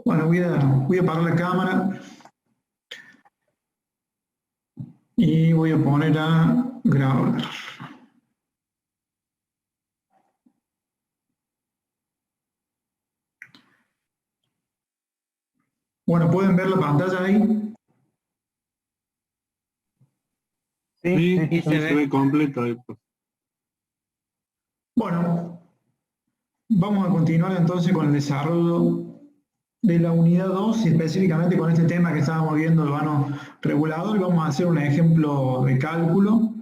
Bueno, voy a apagar la cámara y voy a poner a grabar. Bueno, ¿pueden ver la pantalla ahí? Sí, se ve completo ahí, pues. Bueno, vamos a continuar entonces con el desarrollo de la unidad 2 y específicamente con este tema que estábamos viendo, el vano regulador, y vamos a hacer un ejemplo de cálculo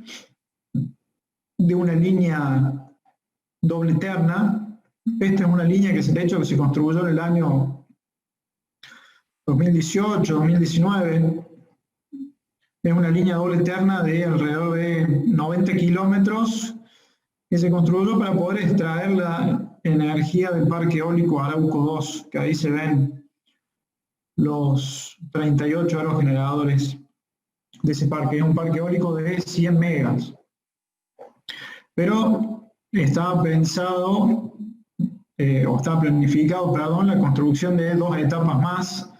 de una línea doble terna. Esta es una línea que se construyó en el año 2018, 2019. Es una línea doble terna de alrededor de 90 kilómetros que se construyó para poder extraer la energía del parque eólico Arauco 2, que ahí se ven los 38 aerogeneradores de ese parque. Es un parque eólico de 100 megas. Pero estaba pensado, o estaba planificado, perdón, la construcción de dos etapas más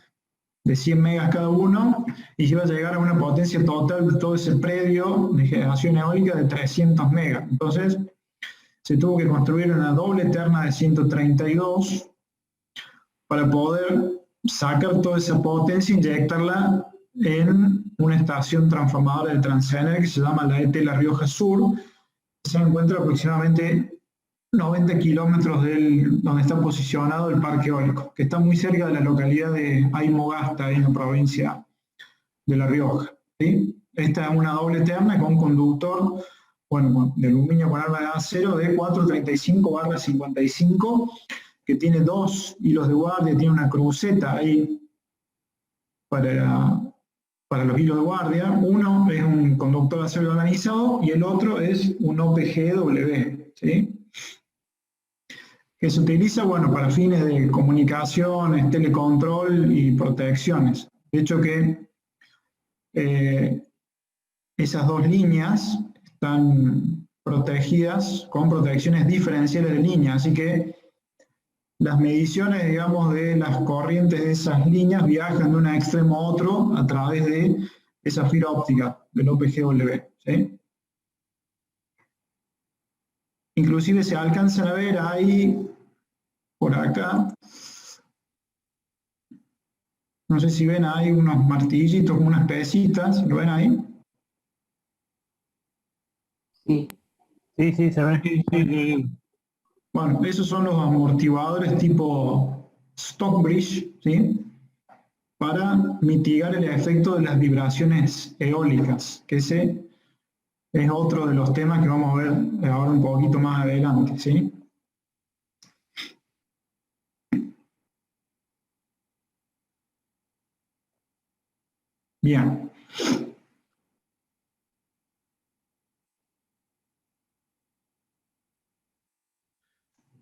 de 100 megas cada uno, y se iba a llegar a una potencia total de todo ese predio de generación eólica de 300 megas. Entonces, se tuvo que construir una doble terna de 132 para poder sacar toda esa potencia e inyectarla en una estación transformadora de Transener que se llama la ET La Rioja Sur, que se encuentra aproximadamente 90 kilómetros de donde está posicionado el parque eólico, que está muy cerca de la localidad de Aymogasta, en la provincia de La Rioja, ¿sí? Esta es una doble terna con un conductor, bueno, de aluminio con arma de acero de 435/55, que tiene dos hilos de guardia, tiene una cruceta ahí para los hilos de guardia. Uno es un conductor de acero galvanizado y el otro es un OPGW, ¿sí? Que se utiliza, bueno, para fines de comunicaciones, telecontrol y protecciones. De hecho que esas dos líneas están protegidas con protecciones diferenciales de línea, así que las mediciones, digamos, de las corrientes de esas líneas viajan de un extremo a otro a través de esa fibra óptica del OPGW, ¿sí? Inclusive se alcanzan a ver ahí, por acá, no sé si ven ahí unos martillitos, unas pesitas, ¿lo ven ahí? Sí, se ve. Sí. Bueno, esos son los amortiguadores tipo Stockbridge, ¿sí? Para mitigar el efecto de las vibraciones eólicas, que ese es otro de los temas que vamos a ver ahora un poquito más adelante, ¿sí? Bien.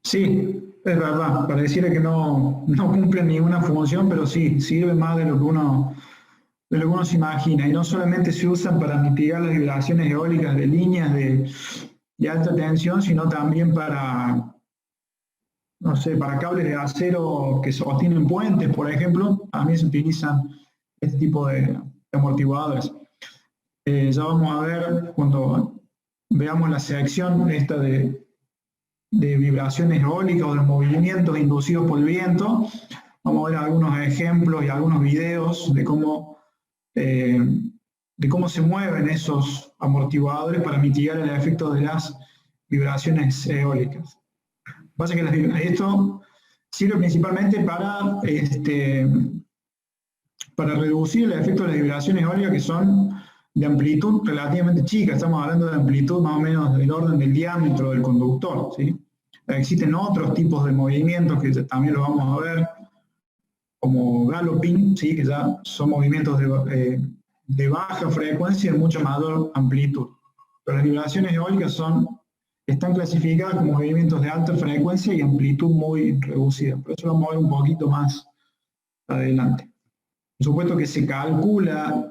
Sí, es verdad, pareciera que no cumple ninguna función, pero sí, sirve más de lo que uno se imagina. Y no solamente se usan para mitigar las vibraciones eólicas de líneas de alta tensión, sino también para, no sé, para cables de acero que sostienen puentes, por ejemplo, también se utilizan este tipo de amortiguadores. Ya vamos a ver cuando veamos la sección esta de vibraciones eólicas o de movimientos inducidos por el viento. Vamos a ver algunos ejemplos y algunos videos de cómo se mueven esos amortiguadores para mitigar el efecto de las vibraciones eólicas. Pasa que esto sirve principalmente para reducir el efecto de las vibraciones eólicas, que son de amplitud relativamente chica. Estamos hablando de amplitud más o menos del orden del diámetro del conductor, ¿sí? Existen otros tipos de movimientos que también lo vamos a ver, como galloping, ¿sí? Que ya son movimientos de baja frecuencia y de mucha mayor amplitud. Pero las vibraciones eólicas están clasificadas como movimientos de alta frecuencia y amplitud muy reducida. Por eso lo vamos a ver un poquito más adelante. Por supuesto que se calcula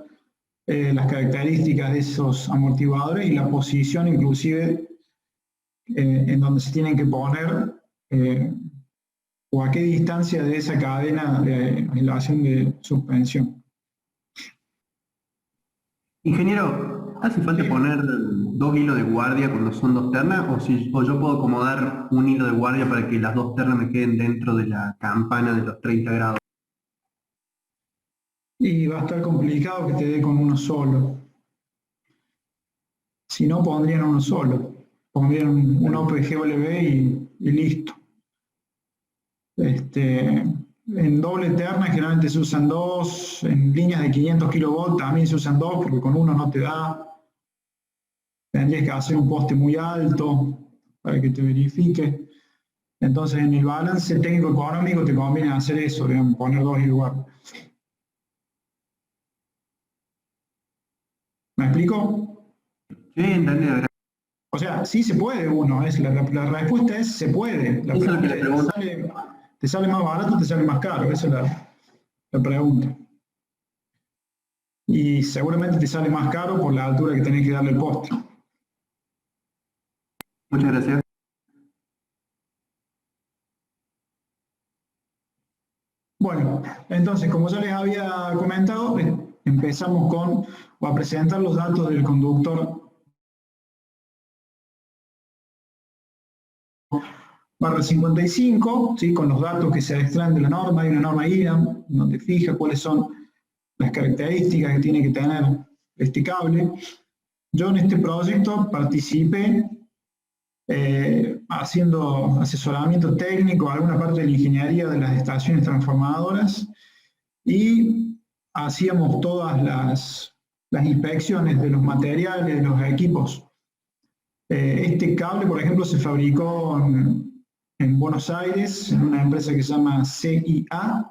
las características de esos amortiguadores y la posición inclusive en donde se tienen que poner o a qué distancia de esa cadena de aislación de suspensión. Ingeniero, ¿hace falta poner 2 hilos de guardia cuando son 2 ternas? ¿O yo puedo acomodar un hilo de guardia para que las 2 ternas me queden dentro de la campana de los 30 grados? Y va a estar complicado que te dé con uno solo. Si no, pondrían uno solo. Pondrían un OPGW y listo. En doble terna generalmente se usan 2, en líneas de 500 kV también se usan 2 porque con uno no te da. Tendrías que hacer un poste muy alto para que te verifique. Entonces en el balance técnico económico te conviene hacer eso, digamos, poner 2 igual. ¿Me explico? Sí, entendí. O sea, sí se puede uno, la respuesta es se puede. La pregunta es, ¿te sale más barato o te sale más caro? Esa es la pregunta. Y seguramente te sale más caro por la altura que tenés que darle el poste. Muchas gracias. Bueno, entonces, como ya les había comentado, empezamos a presentar los datos del conductor /55, ¿sí? Con los datos que se extraen de la norma. Hay una norma IRAM donde fija cuáles son las características que tiene que tener este cable. Yo en este proyecto participé haciendo asesoramiento técnico a alguna parte de la ingeniería de las estaciones transformadoras y hacíamos todas las inspecciones de los materiales, de los equipos. Este cable, por ejemplo, se fabricó en Buenos Aires, en una empresa que se llama CIA,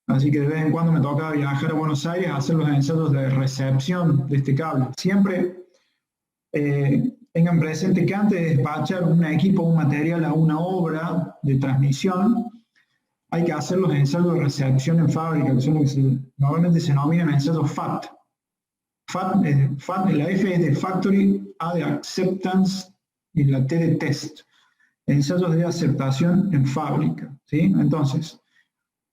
así que de vez en cuando me tocaba viajar a Buenos Aires a hacer los ensayos de recepción de este cable. Siempre tengan presente que antes de despachar un equipo o un material a una obra de transmisión, hay que hacer los ensayos de recepción en fábrica, que son lo que normalmente se denominan ensayos FAT. La F es de Factory, A de Acceptance y la T de Test. Ensayos de aceptación en fábrica, ¿sí? Entonces,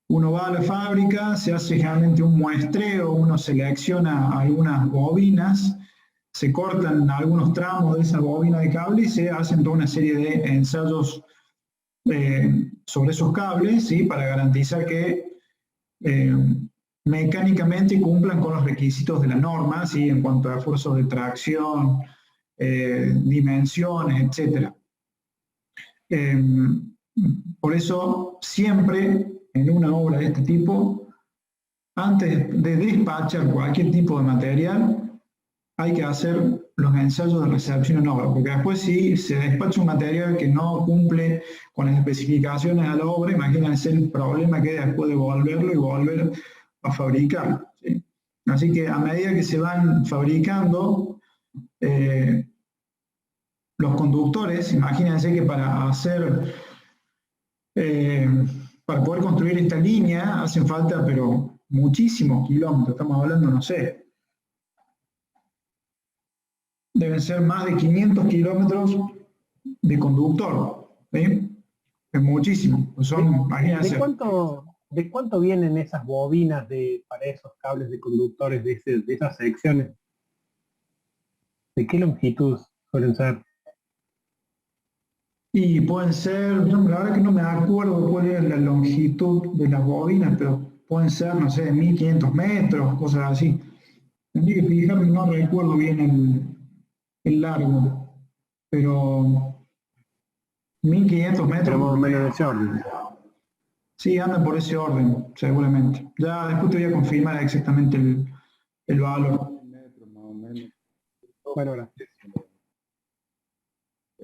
uno va a la fábrica, se hace generalmente un muestreo, uno selecciona algunas bobinas, se cortan algunos tramos de esa bobina de cable y se hacen toda una serie de ensayos sobre esos cables, ¿sí? Para garantizar que mecánicamente cumplan con los requisitos de la norma, ¿sí? En cuanto a esfuerzos de tracción, dimensiones, etc. Por eso siempre en una obra de este tipo, antes de despachar cualquier tipo de material, hay que hacer los ensayos de recepción en obra, porque después si se despacha un material que no cumple con las especificaciones a la obra, imagínense el problema que hay después de volverlo y volver a fabricar, ¿sí? Así que a medida que se van fabricando los conductores, imagínense que para poder construir esta línea hacen falta, pero muchísimos kilómetros, estamos hablando, no sé, deben ser más de 500 kilómetros de conductor, ¿sí? Es muchísimo. Imagínense. ¿De cuánto vienen esas bobinas para esos cables de conductores de esas secciones? ¿De qué longitud suelen ser? Y pueden ser, la verdad que no me acuerdo cuál es la longitud de las bobinas, pero pueden ser, no sé, 1500 metros, cosas así. Tendría que fijarme, no recuerdo bien el largo, pero 1500 metros. Pero más o menos en ese orden. Sí, andan por ese orden, seguramente. Ya después te voy a confirmar exactamente el valor. Bueno, gracias.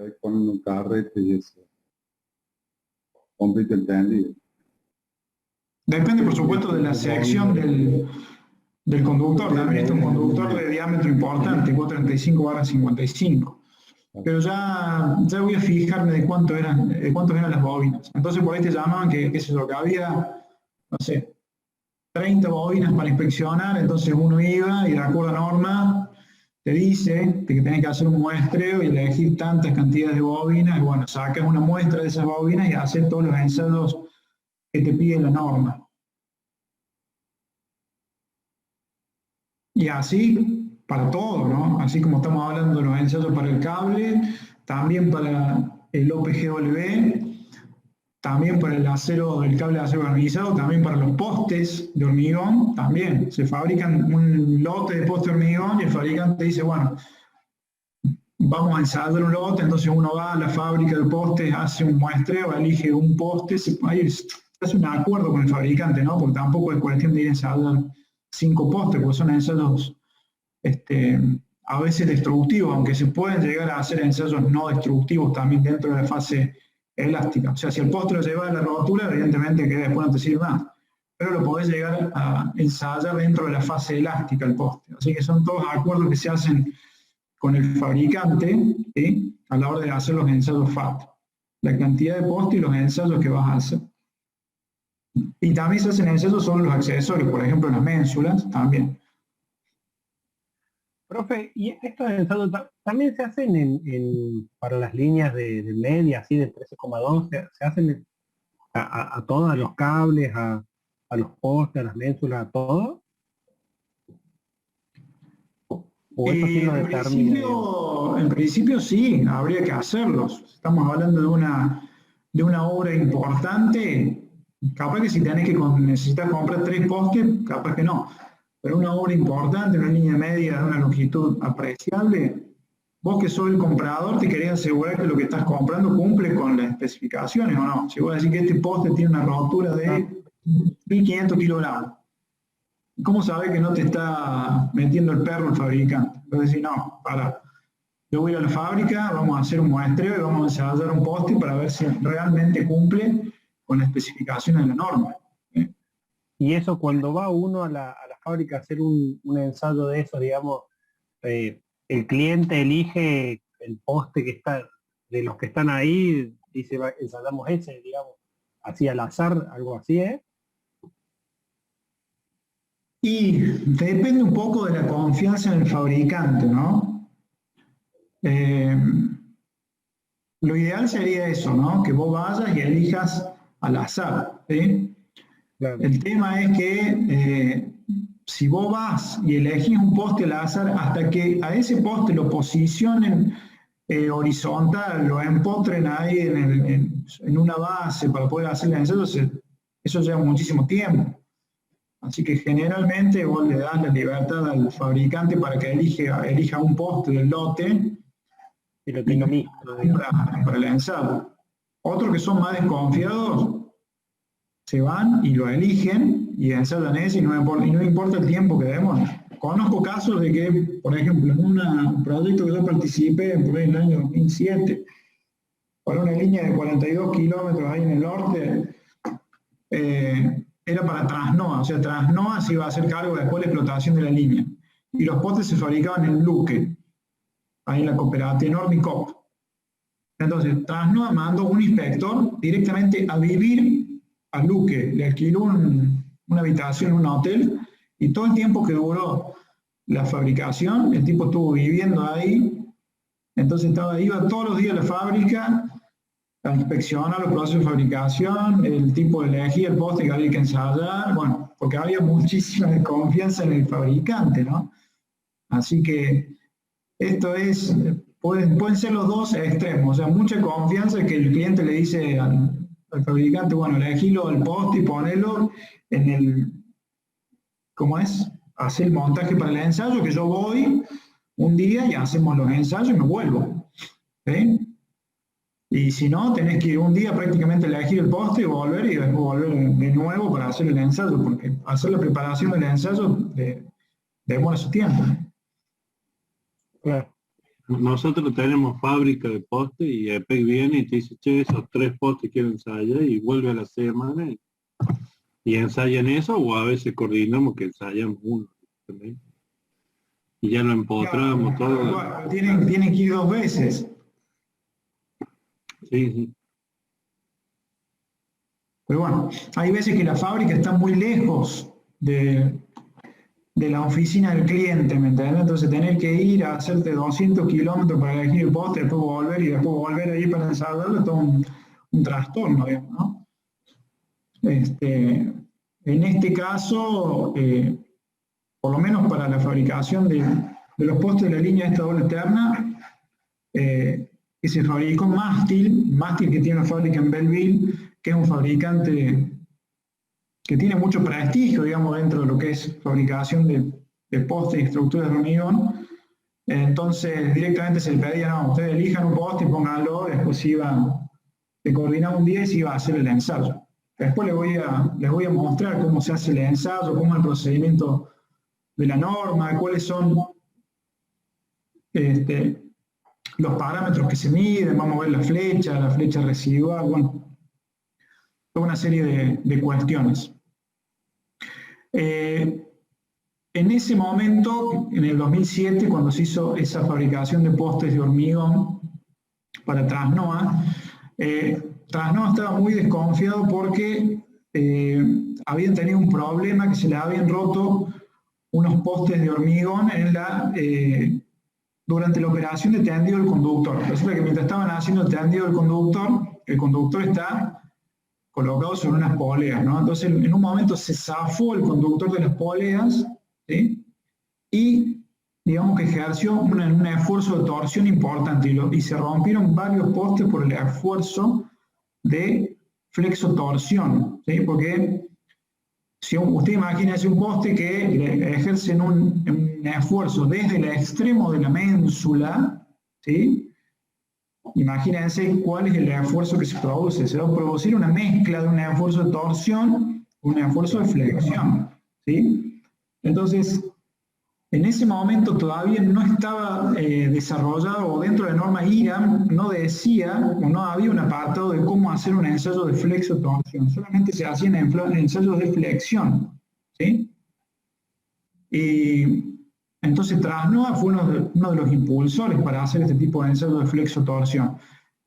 Ahí ponen un carrete y eso. Completo entendido. Depende, por supuesto, de la sección del conductor. También este es un conductor de diámetro importante, 435/55. Pero ya voy a fijarme de cuántos eran las bobinas. Entonces por ahí te llamaban que había, no sé, 30 bobinas para inspeccionar, entonces uno iba y de acuerdo a norma te dice que tenés que hacer un muestreo y elegir tantas cantidades de bobinas, y bueno, sacas una muestra de esas bobinas y haces todos los ensayos que te pide la norma. Y así para todo, ¿no? Así como estamos hablando de los ensayos para el cable, también para el OPGW, también para el acero, el cable de acero galvanizado, también para los postes de hormigón, también se fabrican un lote de postes de hormigón y el fabricante dice, bueno, vamos a ensayar un lote, entonces uno va a la fábrica de postes, hace un muestreo, elige un poste, se hace un acuerdo con el fabricante, ¿no? Porque tampoco es cuestión de ir a ensayar 5 postes, porque son ensayos a veces destructivos, aunque se pueden llegar a hacer ensayos no destructivos también dentro de la fase elástica. O sea, si el poste lo lleva a la rotura, evidentemente que después no te sirve más, pero lo podés llegar a ensayar dentro de la fase elástica el poste. Así que son todos acuerdos que se hacen con el fabricante, ¿sí? A la hora de hacer los ensayos FAT. La cantidad de poste y los ensayos que vas a hacer. Y también se hacen ensayos sobre los accesorios, por ejemplo, las ménsulas, también. Profe, ¿y estos ensayos también se hacen para las líneas de media, así de 13,2? ¿Se hacen a todos, a los cables, a los postes, a las ménsulas, a todo? ¿O eso sí lo determina? En principio sí, habría que hacerlos. Estamos hablando de una obra importante. Capaz que si necesitas comprar 3 postes, capaz que no. Pero una obra importante, una línea media de una longitud apreciable, vos que sos el comprador te querés asegurar que lo que estás comprando cumple con las especificaciones o no. Si vos decís que este poste tiene una rotura de 1500 kilogramos, ¿cómo sabés que no te está metiendo el perro el fabricante? Entonces decís, no, yo voy a la fábrica, vamos a hacer un muestreo y vamos a ensayar un poste para ver si realmente cumple con las especificaciones de la norma. Y eso cuando va uno a la fábrica a hacer un ensayo de eso, digamos, el cliente elige el poste que está, de los que están ahí, dice, ensayamos ese, digamos, así al azar, algo así, ¿eh? Y depende un poco de la confianza en el fabricante, ¿no? Lo ideal sería eso, ¿no? Que vos vayas y elijas al azar, ¿sí? Claro. El tema es que si vos vas y elegís un poste al azar, hasta que a ese poste lo posicionen horizontal, lo empotren ahí en una base para poder hacer el ensayo, eso lleva muchísimo tiempo. Así que generalmente vos le das la libertad al fabricante para que elija un poste del lote y lo tenga listo para el ensayo. Otros que son más desconfiados se van y lo eligen y ensayan ese y no importa el tiempo que demos. Conozco casos de que, por ejemplo, en un proyecto que yo participé por ahí en el año 2007, para una línea de 42 kilómetros ahí en el norte, era para Transnoa, o sea, Transnoa se iba a hacer cargo después de la explotación de la línea. Y los postes se fabricaban en Luque, ahí en la cooperativa Normicop. Entonces, Transnoa mandó un inspector directamente a vivir a Luque, le alquiló una habitación en un hotel, y todo el tiempo que duró la fabricación, el tipo estuvo viviendo ahí. Entonces iba todos los días a la fábrica a inspeccionar los procesos de fabricación, el tipo elegía el poste que había que ensayar, bueno, porque había muchísima desconfianza en el fabricante, ¿no? Así que esto es, pueden ser los dos extremos, o sea, mucha confianza que el cliente le dice al fabricante, bueno, elegílo el poste y ponelo en el, ¿cómo es? Hacer el montaje para el ensayo, que yo voy un día y hacemos los ensayos y me vuelvo, ¿sí? Y si no, tenés que ir un día prácticamente a elegir el poste y volver, y después volver de nuevo para hacer el ensayo, porque hacer la preparación del ensayo demora su tiempo. Claro. Nosotros tenemos fábrica de postes y EPEC viene y te dice, che, esos 3 postes quiero ensayar, y vuelve a la semana y ensayan eso, o a veces coordinamos que ensayamos uno también. Y ya lo empotramos todo. Claro, tienen que ir 2 veces. Sí, sí. Pero bueno, hay veces que la fábrica está muy lejos de la oficina del cliente, ¿me entiendes? Entonces tener que ir a hacerte 200 kilómetros para elegir el poste, después volver y después volver ahí para ensayarlo, es todo un trastorno, digamos, ¿no? En este caso, por lo menos para la fabricación de los postes de la línea esta doble terna, que se fabricó Mástil que tiene una fábrica en Belleville, que es un fabricante que tiene mucho prestigio, digamos, dentro de lo que es fabricación de postes y estructuras de hormigón. Entonces, directamente se le pedía, no, ustedes elijan un poste y pónganlo, después se coordinaba un día y se iba a hacer el ensayo. Después les voy a mostrar cómo se hace el ensayo, cómo es el procedimiento de la norma, cuáles son los parámetros que se miden, vamos a ver la flecha residual, bueno, toda una serie de cuestiones. En ese momento, en el 2007, cuando se hizo esa fabricación de postes de hormigón para Trasnoa, Trasnoa estaba muy desconfiado porque habían tenido un problema, que se le habían roto unos postes de hormigón durante la operación de tendido del conductor. Resulta que mientras estaban haciendo el tendido del el conductor está colocado sobre unas poleas, ¿no? Entonces, en un momento se zafó el conductor de las poleas, ¿sí? Y digamos que ejerció un esfuerzo de torsión importante y se rompieron varios postes por el esfuerzo de flexotorsión, ¿sí? Porque si usted imagina un poste que le ejercen un esfuerzo desde el extremo de la ménsula, ¿sí? Imagínense cuál es el esfuerzo que se produce. Se va a producir una mezcla de un esfuerzo de torsión con un esfuerzo de flexión, ¿sí? Entonces, en ese momento todavía no estaba desarrollado, o dentro de la norma IRAM no decía, o no había un apartado de cómo hacer un ensayo de flexotorsión. Solamente se hacían ensayos de flexión, ¿sí? Y entonces Trasnoa fue uno de los impulsores para hacer este tipo de ensayo de flexotorsión,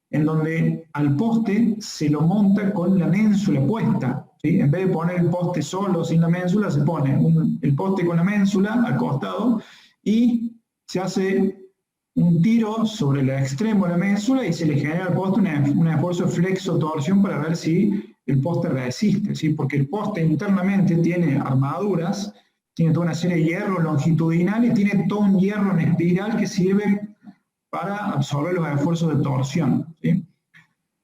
en donde al poste se lo monta con la ménsula puesta, ¿sí? En vez de poner el poste solo sin la ménsula, se pone el poste con la ménsula al costado y se hace un tiro sobre el extremo de la ménsula y se le genera al poste un esfuerzo de flexotorsión para ver si el poste resiste, ¿sí? Porque el poste internamente tiene armaduras, tiene toda una serie de hierros longitudinales y tiene todo un hierro en espiral que sirve para absorber los esfuerzos de torsión, ¿sí?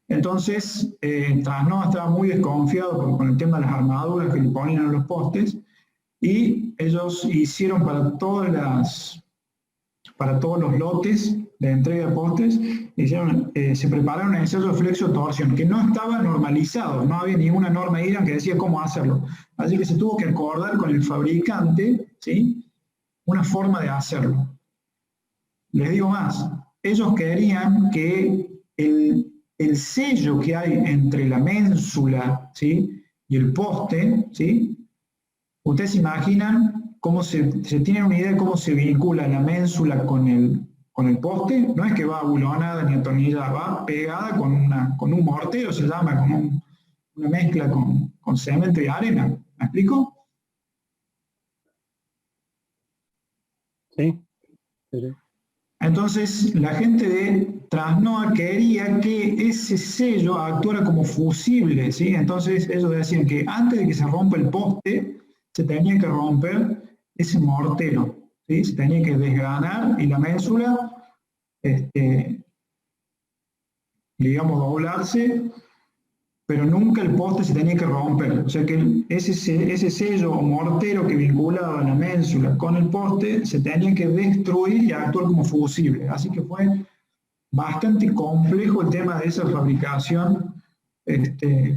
Entonces, Trasnoa estaba muy desconfiado con el tema de las armaduras que le ponían a los postes, y ellos hicieron para todos los lotes de entrega de postes, se prepararon un ensayo de flexotorsión que no estaba normalizado, no había ninguna norma IRAM que decía cómo hacerlo. Así que se tuvo que acordar con el fabricante, ¿sí?, una forma de hacerlo. Les digo más, ellos querían que el sello que hay entre la ménsula, ¿sí?, y el poste, ¿sí?, ustedes se imaginan cómo se tienen una idea de cómo se vincula la ménsula con el poste. No es que va abulonada ni atornillada, va pegada con un mortero, se llama, como una mezcla con cemento y arena. ¿Me explico? Sí. Entonces, la gente de Trasnoa quería que ese sello actuara como fusible, ¿sí? Entonces, ellos decían que antes de que se rompa el poste, se tenía que romper ese mortero, ¿sí? Se tenía que desgranar y la ménsula, digamos, doblarse, pero nunca el poste se tenía que romper. O sea que ese sello o mortero que vinculaba la ménsula con el poste se tenía que destruir y actuar como fusible. Así que fue bastante complejo el tema de esa fabricación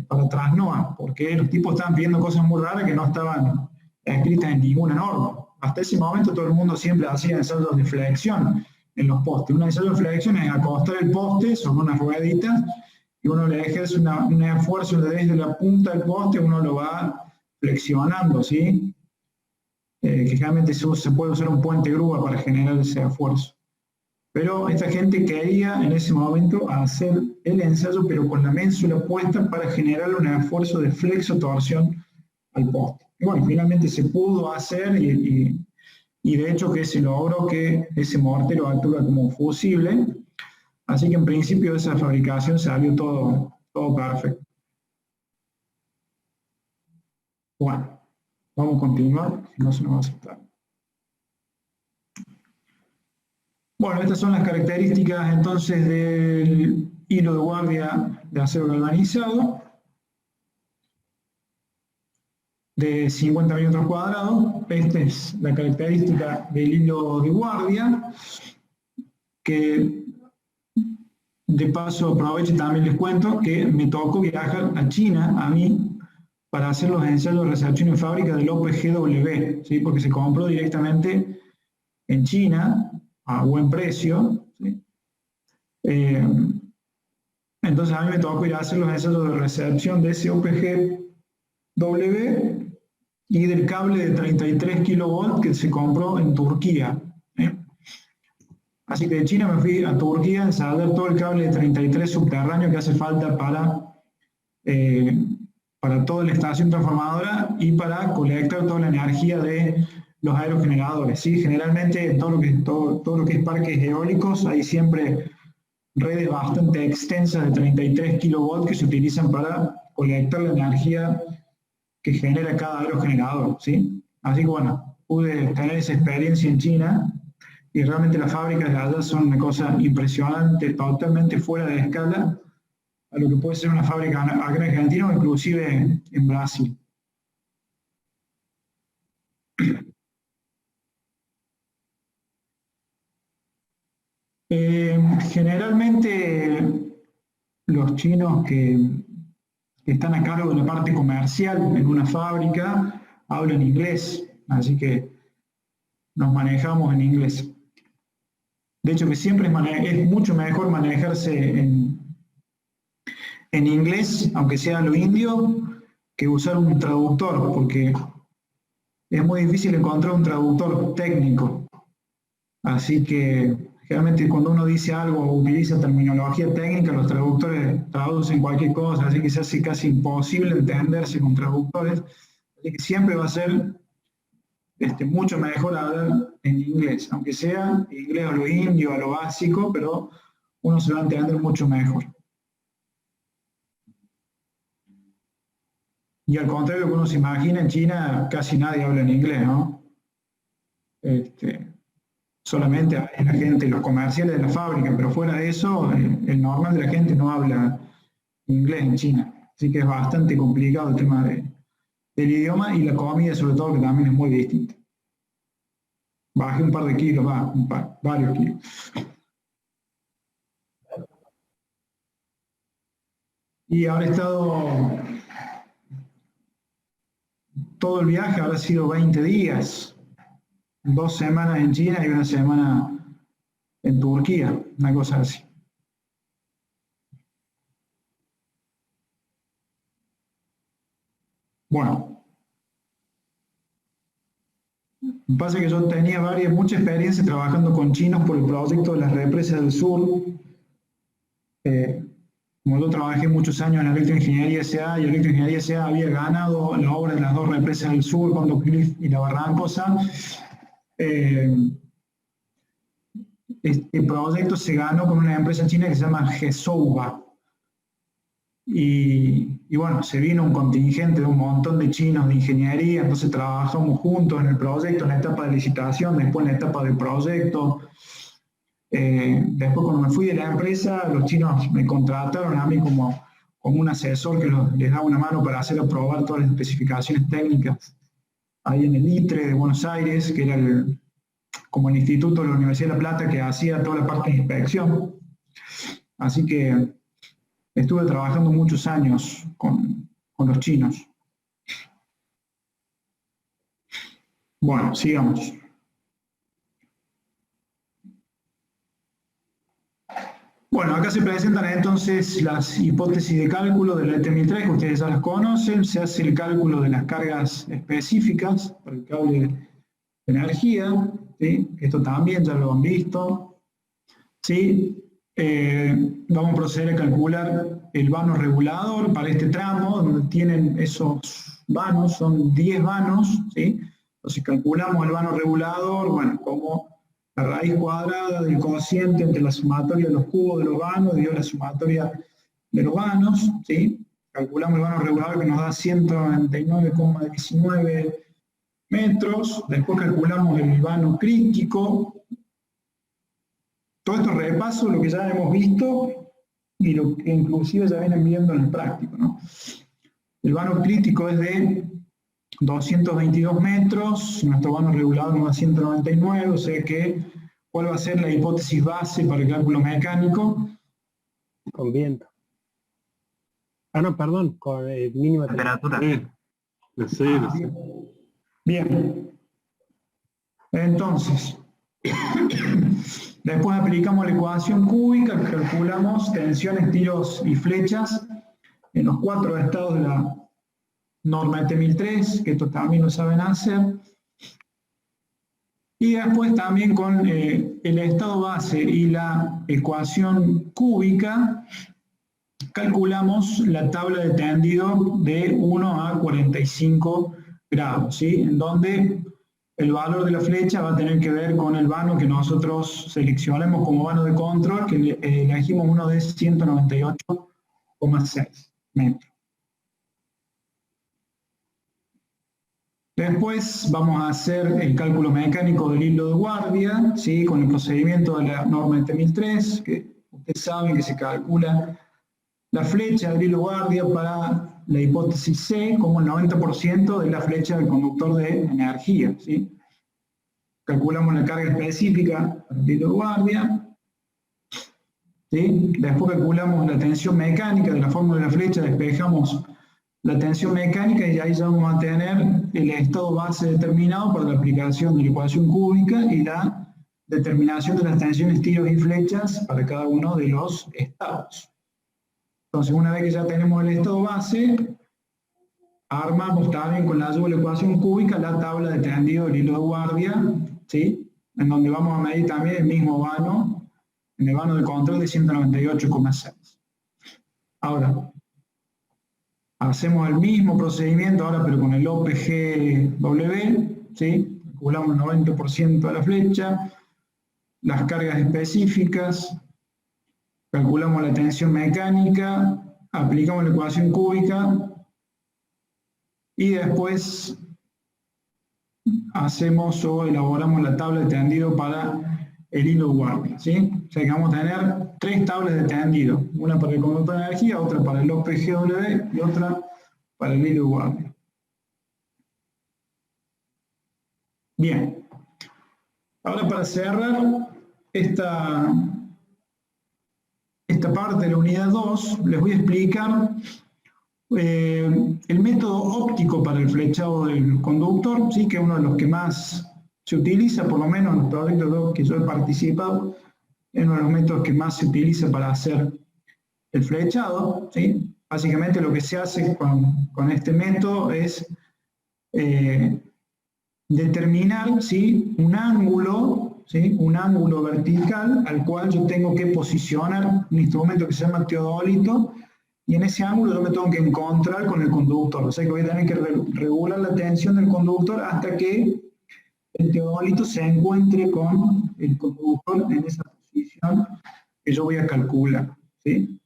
para Trasnoa, porque los tipos estaban pidiendo cosas muy raras que no estaban escritas en ninguna norma. Hasta ese momento todo el mundo siempre hacía ensayos de flexión en los postes. Un ensayo de flexión es acostar el poste sobre unas rueditas y uno le ejerce un esfuerzo desde la punta del poste, uno lo va flexionando, ¿sí? Que generalmente se puede usar un puente grúa para generar ese esfuerzo. Pero esta gente quería en ese momento hacer el ensayo, pero con la ménsula puesta para generar un esfuerzo de flexotorsión al poste. Y bueno, finalmente se pudo hacer y de hecho que se logró que ese mortero actúe como fusible. Así que en principio de esa fabricación salió todo perfecto. Bueno, vamos a continuar, si no se nos va a aceptar. Bueno, estas son las características entonces del hilo de guardia de acero galvanizado de 50 milímetros cuadrados. Esta es la característica del hilo de guardia, que de paso aprovecho y también les cuento que me tocó viajar a China a mí para hacer los ensayos de recepción en fábrica del OPGW, ¿sí? Porque se compró directamente en China a buen precio, ¿sí? Entonces a mí me tocó ir a hacer los ensayos de recepción de ese OPGW y del cable de 33 kilovolts que se compró en Turquía. Así que de China me fui a Turquía a ensayar todo el cable de 33 subterráneo que hace falta para toda la estación transformadora y para colectar toda la energía de los aerogeneradores, ¿sí? Generalmente todo lo que es parques eólicos hay siempre redes bastante extensas de 33 kilovolts que se utilizan para colectar la energía que genera cada aerogenerador, ¿sí? Así que bueno, pude tener esa experiencia en China y realmente las fábricas de allá son una cosa impresionante, totalmente fuera de escala a lo que puede ser una fábrica acá en Argentina o inclusive en Brasil. Generalmente los chinos que están a cargo de la parte comercial en una fábrica hablan inglés, así que nos manejamos en inglés. De hecho que siempre es mucho mejor manejarse en inglés, aunque sea lo indio, que usar un traductor, porque es muy difícil encontrar un traductor técnico. Así que generalmente cuando uno dice algo o utiliza terminología técnica, los traductores traducen cualquier cosa, así que se hace casi imposible entenderse con traductores. Así que siempre va a ser mucho mejor hablar en inglés, aunque sea inglés a lo indio, a lo básico, pero uno se va a entender mucho mejor. Y al contrario que uno se imagina, en China casi nadie habla en inglés, ¿no? Solamente hay la gente, los comerciales de la fábrica, pero fuera de eso, el normal de la gente no habla inglés en China. Así que es bastante complicado el tema del idioma y la comida, sobre todo, que también es muy distinta. Bajé un par de kilos, varios kilos. Y habrá estado, todo el viaje habrá sido 20 días, 2 semanas en China y 1 semana en Turquía, una cosa así. Bueno. Pasa que yo tenía mucha experiencia trabajando con chinos por el proyecto de las represas del sur. Como yo trabajé muchos años en Electroingeniería S.A. y Electroingeniería S.A. había ganado la obra de las 2 represas del sur, Condo Cliff y la Barrancosa. Este proyecto se ganó con una empresa china que se llama Gesouba. Y bueno, se vino un contingente de un montón de chinos de ingeniería, entonces trabajamos juntos en el proyecto, en la etapa de licitación, después en la etapa del proyecto. Después cuando me fui de la empresa, los chinos me contrataron a mí como un asesor que les daba una mano para hacer aprobar todas las especificaciones técnicas ahí en el ITRE de Buenos Aires, que era como el instituto de la Universidad de La Plata que hacía toda la parte de inspección. Así que estuve trabajando muchos años con los chinos. Bueno, sigamos. Bueno, acá se presentan entonces las hipótesis de cálculo de la ET1003, que ustedes ya las conocen. Se hace el cálculo de las cargas específicas para el cable de energía, ¿sí? Esto también ya lo han visto, ¿sí? Vamos a proceder a calcular el vano regulador para este tramo, donde tienen esos vanos, son 10 vanos, ¿sí? Entonces calculamos el vano regulador, bueno, como la raíz cuadrada del cociente entre la sumatoria de los cubos de los vanos y la sumatoria de los vanos, ¿sí? calculamos el vano regulador que nos da 199,19 metros, después calculamos el vano crítico. Todo esto repaso lo que ya hemos visto y lo que inclusive ya vienen viendo en el práctico, ¿no? El vano crítico es de 222 metros, nuestro vano regulador nos da 199, o sea que ¿cuál va a ser la hipótesis base para el cálculo mecánico? Con viento. Ah, no, perdón, con mínima Temperatura. De cero. Bien. Entonces, después aplicamos la ecuación cúbica, calculamos tensiones, tiros y flechas en los 4 estados de la norma ET 1003, que esto también lo saben hacer. Y después también con el estado base y la ecuación cúbica, calculamos la tabla de tendido de 1 a 45 grados, ¿sí? En donde el valor de la flecha va a tener que ver con el vano que nosotros seleccionemos como vano de control, que elegimos uno de 198,6 metros. Después vamos a hacer el cálculo mecánico del hilo de guardia, ¿sí? Con el procedimiento de la norma ET 1003, que ustedes saben que se calcula la flecha del hilo guardia para la hipótesis C como el 90% de la flecha del conductor de energía, ¿sí? Calculamos la carga específica para el hilo de guardia, ¿sí? Después calculamos la tensión mecánica de la fórmula de la flecha, despejamos la tensión mecánica y ahí ya vamos a tener el estado base determinado para la aplicación de la ecuación cúbica y la determinación de las tensiones, tiros y flechas para cada uno de los estados. Entonces, una vez que ya tenemos el estado base, armamos también con la ayuda de la ecuación cúbica la tabla de tendido del hilo de guardia, ¿sí? En donde vamos a medir también el mismo vano, en el vano de control de 198,6. Ahora, hacemos el mismo procedimiento ahora pero con el OPGW, ¿sí? Calculamos el 90% de la flecha, las cargas específicas, calculamos la tensión mecánica, aplicamos la ecuación cúbica y después hacemos o elaboramos la tabla de tendido para el hilo de guardia, ¿sí? O sea que vamos a tener 3 tablas de tendido, una para el conductor de energía, otra para el OPGW y otra para el hilo de guardia. Bien, ahora para cerrar esta parte de la unidad 2, les voy a explicar el método óptico para el flechado del conductor, ¿sí? Que es uno de los que más se utiliza, por lo menos en los proyectos que yo he participado, es uno de los métodos que más se utiliza para hacer el flechado, ¿sí? Básicamente lo que se hace con este método es determinar, ¿sí? Un ángulo, ¿sí? Un ángulo vertical al cual yo tengo que posicionar un instrumento que se llama teodolito, y en ese ángulo yo me tengo que encontrar con el conductor, o sea que voy a tener que regular la tensión del conductor hasta que el teodolito se encuentre con el conductor en esa posición que yo voy a calcular, ¿sí?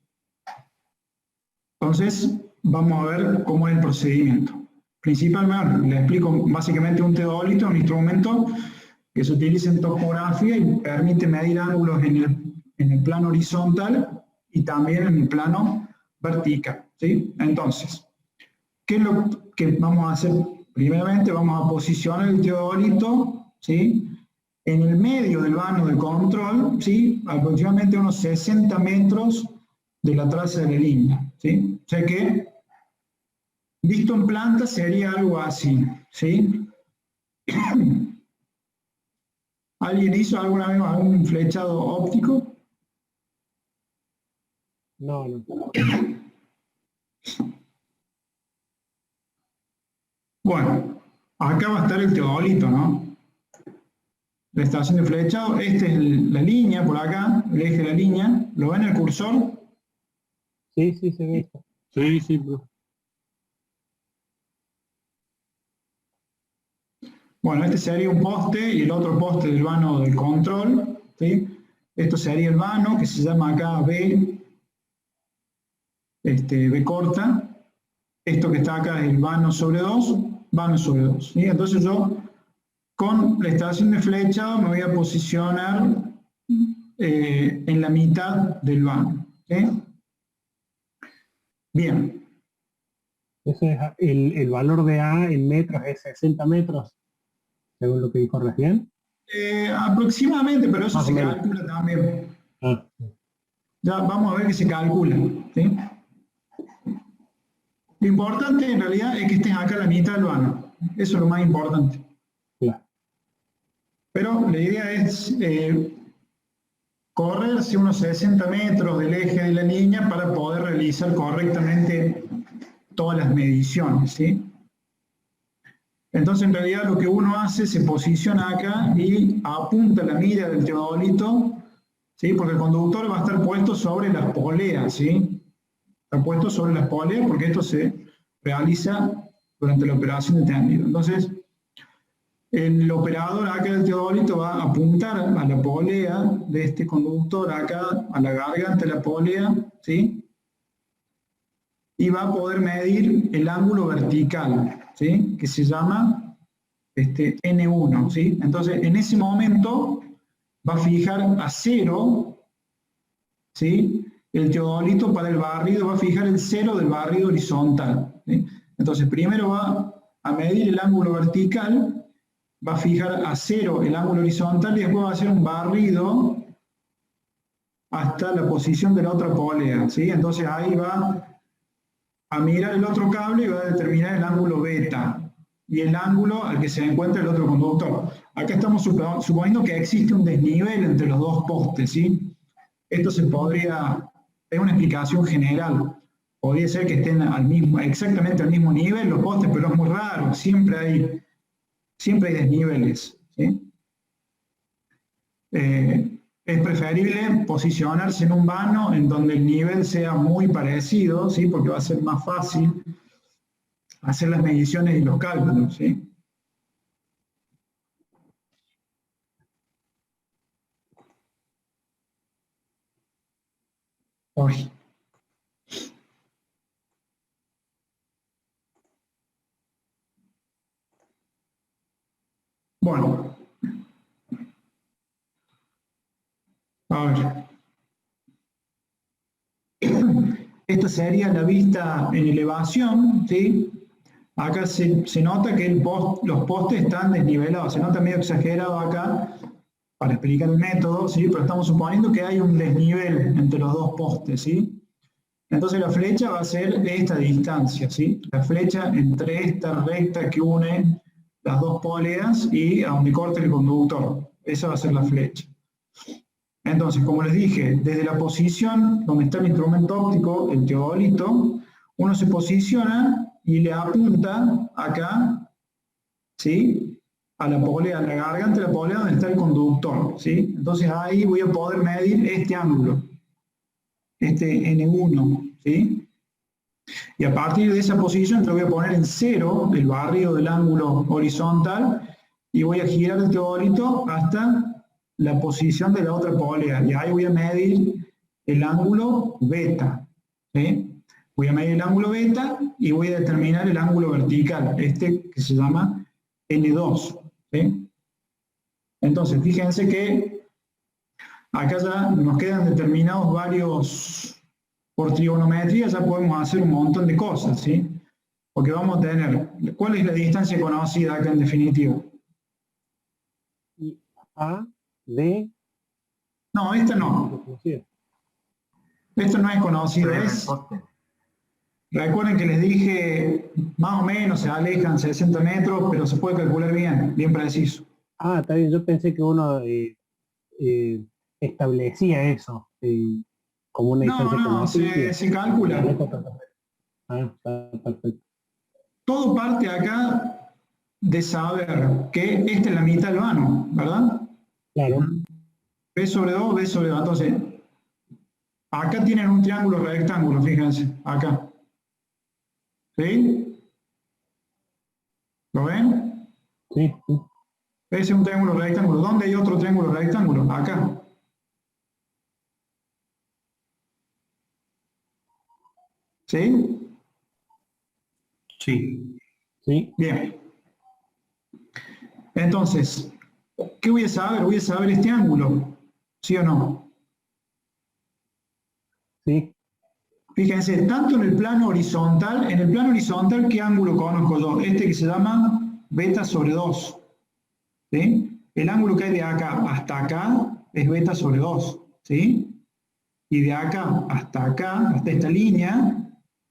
Entonces, vamos a ver cómo es el procedimiento. Principalmente, le explico básicamente un teodolito, un instrumento que se utiliza en topografía y permite medir ángulos en el plano horizontal y también en el plano vertical, ¿sí? Entonces, ¿qué es lo que vamos a hacer? Primeramente vamos a posicionar el teodolito, ¿sí? En el medio del vano de control, ¿sí? Aproximadamente unos 60 metros de la traza de la línea, ¿sí? O sea que, visto en planta, sería algo así, ¿sí? ¿Alguien hizo alguna vez algún flechado óptico? No, no. Bueno, acá va a estar el teodolito, ¿no? La estación de flechado, esta es la línea por acá, el eje de la línea. ¿Lo ven el cursor? Sí, sí, se ve. Sí, sí, bro. Bueno, este sería un poste y el otro poste del vano del control, ¿sí? Esto sería el vano que se llama acá B, B corta, esto que está acá es el vano sobre 2, vano sobre 2. ¿Sí? Entonces yo, con la estación de flechado, me voy a posicionar en la mitad del vano. ¿Sí? Bien. Eso es el valor de A en metros es 60 metros, según lo que dijo recién. Aproximadamente, pero eso Más o se menos. calcula también. Ah, Ya vamos a ver que se calcula. ¿Sí? Lo importante en realidad es que estés acá a la mitad del vano. Eso es lo más importante. claro. Pero la idea es correrse unos 60 metros del eje de la línea para poder realizar correctamente todas las mediciones. ¿Sí? Entonces, en realidad, lo que uno hace, se posiciona acá y apunta la mira del teodolito, ¿sí? Porque el conductor va a estar puesto sobre las poleas, ¿sí? Está puesto sobre las poleas porque esto se realiza durante la operación de tendido. Entonces, el operador acá del teodolito va a apuntar a la polea de este conductor acá, a la garganta de la polea, ¿sí? Y va a poder medir el ángulo vertical, ¿sí? Que se llama N1, ¿sí? Entonces, en ese momento va a fijar a 0, ¿sí? El teodolito para el barrido va a fijar el 0 del barrido horizontal, ¿sí? Entonces, primero va a medir el ángulo vertical, va a fijar a 0 el ángulo horizontal y después va a hacer un barrido hasta la posición de la otra polea, ¿sí? Entonces ahí va a mirar el otro cable y va a determinar el ángulo beta y el ángulo al que se encuentra el otro conductor. Acá estamos suponiendo que existe un desnivel entre los dos postes, ¿sí? Esto se podría, es una explicación general, podría ser que estén exactamente al mismo nivel los postes, pero es muy raro, siempre hay desniveles, ¿sí? Es preferible posicionarse en un vano en donde el nivel sea muy parecido, ¿sí? Porque va a ser más fácil hacer las mediciones y los cálculos, ¿sí? Uy. Bueno, a ver. Esta sería la vista en elevación, ¿sí? Acá se nota que los postes están desnivelados, se nota medio exagerado acá para explicar el método, ¿sí? Pero estamos suponiendo que hay un desnivel entre los dos postes, ¿sí? Entonces la flecha va a ser de esta distancia, ¿sí? La flecha entre esta recta que une las dos poleas y a donde corte el conductor. Esa va a ser la flecha. Entonces, como les dije, desde la posición donde está el instrumento óptico, el teodolito, uno se posiciona y le apunta acá, ¿sí? A la polea, a la garganta de la polea donde está el conductor, ¿sí? Entonces ahí voy a poder medir este ángulo, este N1, ¿sí? Y a partir de esa posición lo voy a poner en 0, el barrido del ángulo horizontal, y voy a girar el teodolito hasta la posición de la otra polea, y ahí voy a medir el ángulo beta, ¿sí? Voy a medir el ángulo beta y voy a determinar el ángulo vertical, que se llama N2, ¿sí? Entonces, fíjense que acá ya nos quedan determinados varios, por trigonometría ya podemos hacer un montón de cosas, ¿sí? Porque vamos a tener, ¿cuál es la distancia conocida acá en definitiva? A, D. No, esta no. Esto no es conocido, es... Recuerden que les dije, más o menos se alejan 60 metros, pero se puede calcular bien preciso. Ah, está bien, yo pensé que uno establecía eso como una distancia conocida. Se calcula. Ah, está perfecto. Todo parte acá de saber que esta es la mitad del vano, ¿verdad? Claro. B sobre 2, B sobre 2. Entonces, acá tienen un triángulo rectángulo, fíjense, acá. ¿Sí? ¿Lo ven? Sí, sí. Ese es un triángulo rectángulo. ¿Dónde hay otro triángulo rectángulo? Acá. ¿Sí? Sí. ¿Sí? Bien. Entonces, ¿qué voy a saber? Voy a saber este ángulo, ¿sí o no? ¿Sí? Fíjense, tanto en el plano horizontal, ¿qué ángulo conozco yo? Este que se llama beta sobre 2. ¿Sí? El ángulo que hay de acá hasta acá es beta sobre 2. ¿Sí? Y de acá, hasta esta línea,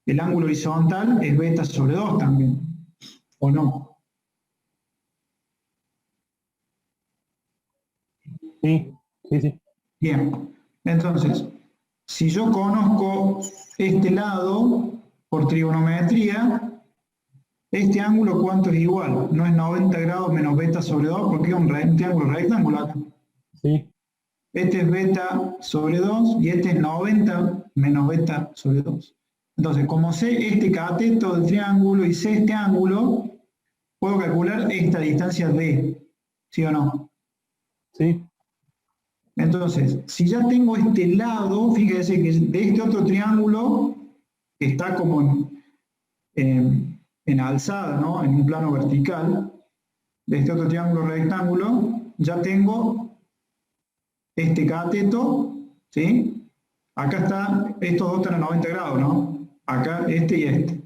el ángulo horizontal es beta sobre 2 también. ¿O no? Sí, sí, sí. Bien. Entonces, si yo conozco este lado por trigonometría, este ángulo, ¿cuánto es igual? No es 90 grados menos beta sobre 2, porque es un triángulo rectangular. Sí, Este es beta sobre 2 y este es 90 menos beta sobre 2. Entonces, como sé este cateto del triángulo y sé este ángulo, puedo calcular esta distancia D, ¿sí o no? sí, Entonces, si ya tengo este lado, fíjese que de este otro triángulo, que está como en alzada, ¿no? En un plano vertical, de este otro triángulo rectángulo, ya tengo este cateto, ¿sí? Acá está, estos dos están a 90 grados, ¿no? Acá este y este.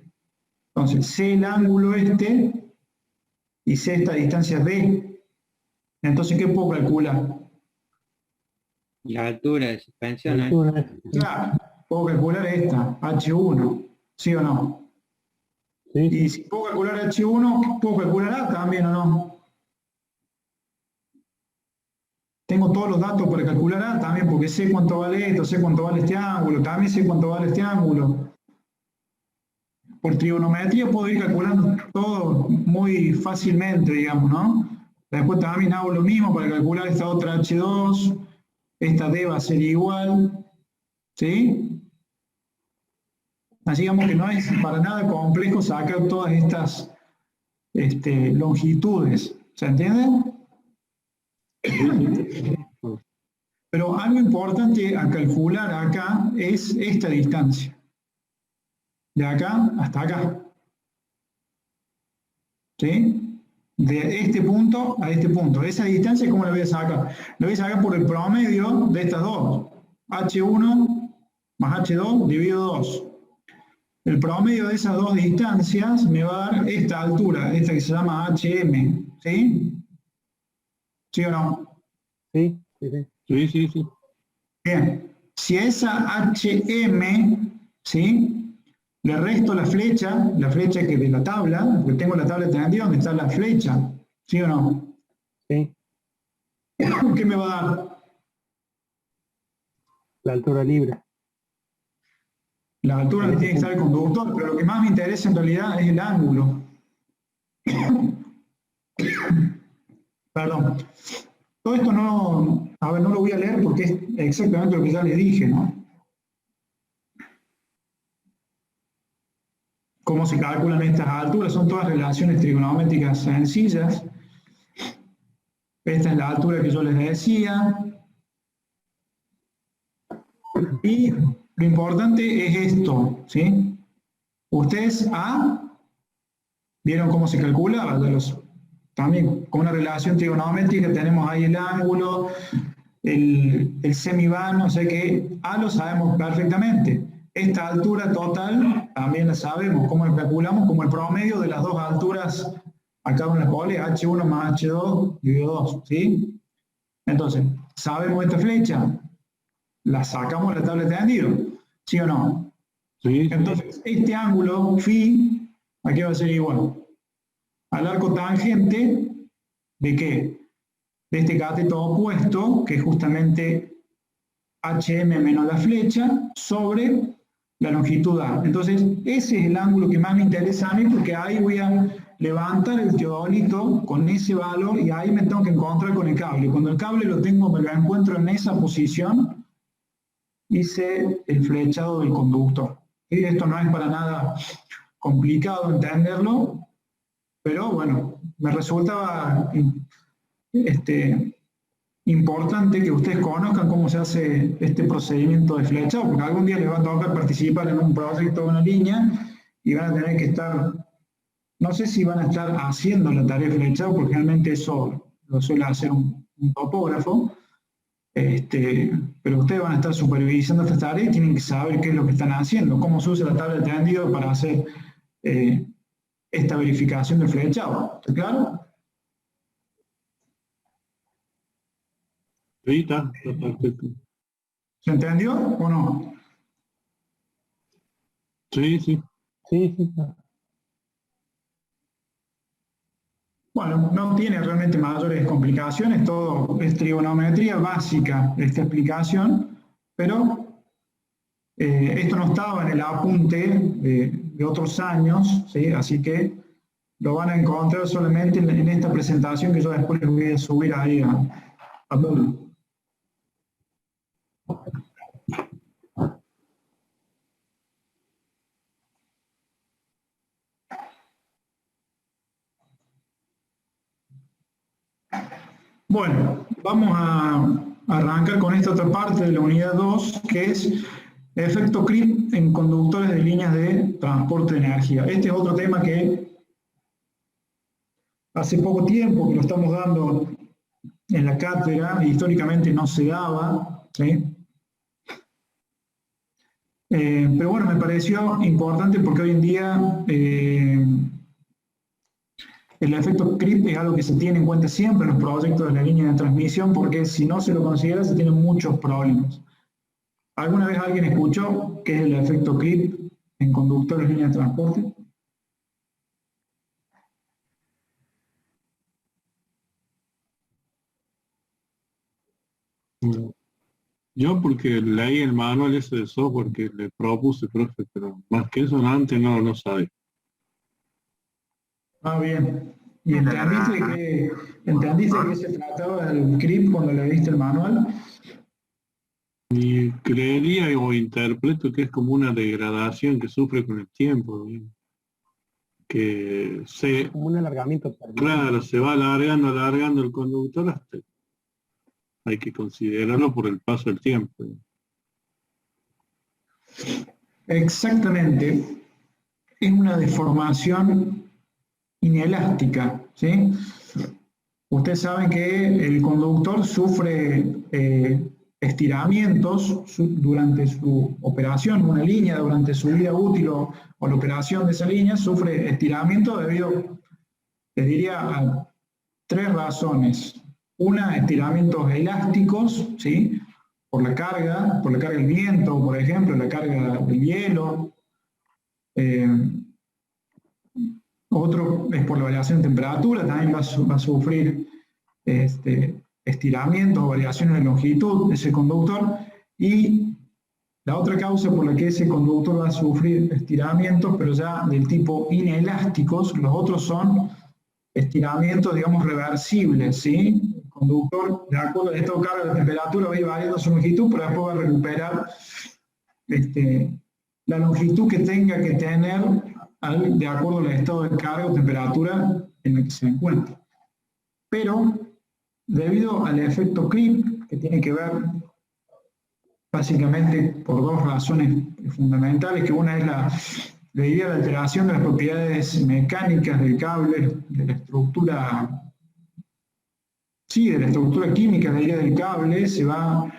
Entonces, sé el ángulo este y sé esta distancia D. Entonces, ¿qué puedo calcular? La altura de suspensión, la ¿eh? altura. Claro, puedo calcular esta, H1, ¿sí o no? Sí, Y sí, si puedo calcular H1, ¿puedo calcular A también o no? Tengo todos los datos para calcular A también, porque sé cuánto vale esto, sé cuánto vale este ángulo, también sé cuánto vale este ángulo. Por trigonometría puedo ir calculando todo muy fácilmente, digamos, ¿no? Después también hago lo mismo para calcular esta otra H2, esta D va a ser igual, ¿sí? Así digamos que no es para nada complejo sacar todas estas longitudes, ¿se entiende? Pero algo importante a calcular acá es esta distancia, de acá hasta acá, ¿sí? De este punto a este punto. Esa distancia, ¿cómo la voy a sacar? La voy a sacar por el promedio de estas dos. H1 más H2 dividido 2. El promedio de esas dos distancias me va a dar esta altura, esta que se llama HM, ¿sí? ¿Sí o no? sí, sí, sí. Sí, sí, sí. Bien, si a esa HM, ¿sí? Le resto la flecha que de la tabla, porque tengo la tabla alternativa donde está la flecha, ¿sí o no? Sí, ¿Qué me va a dar? la altura libre. La altura donde tiene que estar el conductor, pero lo que más me interesa en realidad es el ángulo. Perdón. Todo esto no lo voy a leer porque es exactamente lo que ya les dije, ¿no? Cómo se calculan estas alturas, son todas relaciones trigonométricas sencillas. Esta es la altura que yo les decía. Y lo importante es esto, ¿sí? Ustedes ¿vieron cómo se calcula? También con una relación trigonométrica tenemos ahí el ángulo, el semivano, o sea que A lo sabemos perfectamente. Esta altura total también la sabemos, cómo la calculamos como el promedio de las dos alturas, acá en la pole, H1 más H2 dividido 2, ¿sí? Entonces, ¿sabemos esta flecha? La sacamos de la tabla de tendido, ¿sí o no? Sí, sí. Entonces, este ángulo, phi, aquí va a ser igual al arco tangente de qué? De este cateto opuesto, que es justamente HM menos la flecha, sobre la longitud A. Entonces, ese es el ángulo que más me interesa a mí, porque ahí voy a levantar el teodolito con ese valor y ahí me tengo que encontrar con el cable. Cuando el cable me lo encuentro en esa posición, hice el flechado del conductor. Y esto no es para nada complicado entenderlo, pero bueno, me resultaba importante que ustedes conozcan cómo se hace este procedimiento de flechado, porque algún día les va a tocar participar en un proyecto de una línea y van a tener que estar No sé si van a estar haciendo la tarea de flechado, porque realmente eso lo suele hacer un topógrafo, pero ustedes van a estar supervisando esta tarea y tienen que saber qué es lo que están haciendo, cómo se usa la tabla de tendido para hacer esta verificación de flechado. ¿Está claro? Sí, está perfecto. ¿Se entendió o no? Sí, sí. Sí, sí. Bueno, no tiene realmente mayores complicaciones, todo es trigonometría básica esta explicación, pero esto no estaba en el apunte de otros años, ¿sí? Así que lo van a encontrar solamente en esta presentación que yo después les voy a subir ahí a Moodle. Bueno, vamos a arrancar con esta otra parte de la unidad 2, que es efecto creep en conductores de líneas de transporte de energía. Este es otro tema que hace poco tiempo que lo estamos dando en la cátedra, históricamente no se daba, ¿sí? Pero bueno, me pareció importante porque hoy en día el efecto creep es algo que se tiene en cuenta siempre en los proyectos de la línea de transmisión, porque si no se lo considera se tienen muchos problemas. ¿Alguna vez alguien escuchó qué es el efecto creep en conductores de línea de transporte? Yo porque leí el manual ese de software que le propuse, profe, pero más que eso antes no sabe. Ah, bien. ¿Y entendiste que se trataba del creep cuando leíste el manual? Y creería o interpreto que es como una degradación que sufre con el tiempo, ¿no? Que Como un alargamiento. claro, se va alargando el conductor hasta hay que considerarlo por el paso del tiempo. Exactamente. Es una deformación inelástica, ¿sí? Ustedes saben que el conductor sufre estiramientos durante su operación, una línea durante su vida útil o la operación de esa línea sufre estiramiento debido, les diría, a tres razones. Una, estiramientos elásticos, ¿sí? Por la carga del viento, por ejemplo, la carga del hielo. Otro es por la variación de temperatura, también va a sufrir estiramientos o variaciones de longitud de ese conductor. Y la otra causa por la que ese conductor va a sufrir estiramientos, pero ya del tipo inelásticos, los otros son estiramientos, digamos, reversibles, ¿sí? El conductor, de acuerdo a estado de carga, la temperatura va a ir variando su longitud, pero después va a recuperar la longitud que tenga que tener de acuerdo al estado de carga o temperatura en el que se encuentra. Pero, debido al efecto creep, que tiene que ver básicamente por dos razones fundamentales, que una es la alteración de las propiedades mecánicas del cable, de la estructura química del cable, se va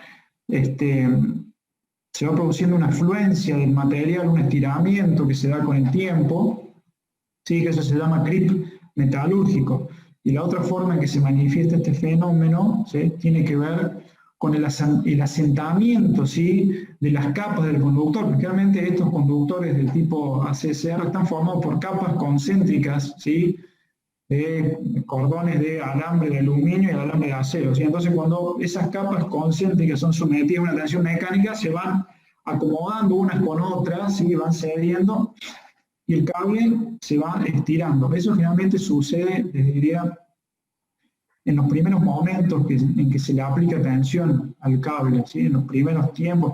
produciendo una fluencia del material, un estiramiento que se da con el tiempo, ¿sí? Que eso se llama creep metalúrgico. Y la otra forma en que se manifiesta este fenómeno, ¿sí? Tiene que ver con el asentamiento, ¿sí? De las capas del conductor, porque realmente estos conductores del tipo ACSR están formados por capas concéntricas, ¿sí? De cordones de alambre de aluminio y alambre de acero, ¿sí? Entonces cuando esas capas concéntricas son sometidas a una tensión mecánica, se van acomodando unas con otras, ¿sí? Van cediendo y el cable se va estirando. Eso generalmente sucede, les diría, en los primeros momentos en que se le aplica tensión al cable, ¿sí? En los primeros tiempos,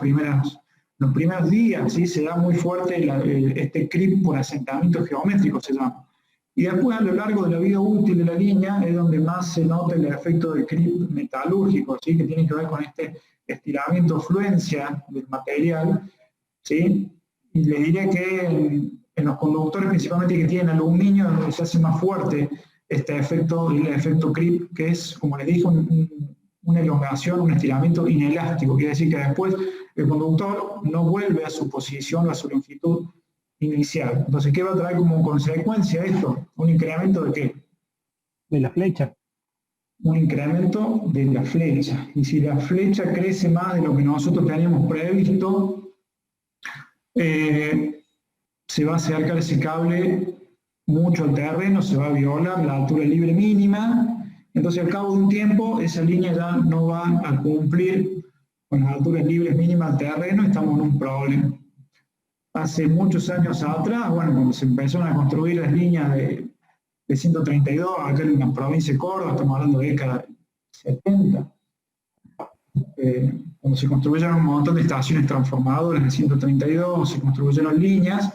los primeros días, ¿sí? Se da muy fuerte este creep por asentamiento geométrico, se llama. Y después, a lo largo de la vida útil de la línea, es donde más se nota el efecto del creep metalúrgico, ¿sí? Que tiene que ver con este estiramiento, fluencia del material, ¿sí? Y les diré que en los conductores principalmente que tienen aluminio, donde se hace más fuerte este efecto, el efecto creep, que es, como les dije, una elongación, un estiramiento inelástico. Quiere decir que después el conductor no vuelve a su posición o a su longitud inicial. Entonces, ¿qué va a traer como consecuencia esto? ¿Un incremento de qué? De la flecha. Un incremento de la flecha. Y si la flecha crece más de lo que nosotros teníamos previsto, se va a acercar ese cable mucho al terreno, se va a violar la altura libre mínima, entonces al cabo de un tiempo esa línea ya no va a cumplir con las alturas libres mínimas al terreno, estamos en un problema. Hace muchos años atrás, bueno, cuando se empezaron a construir las líneas de 132, acá en la provincia de Córdoba, estamos hablando de década de 70, cuando se construyeron un montón de estaciones transformadoras de 132, se construyeron líneas,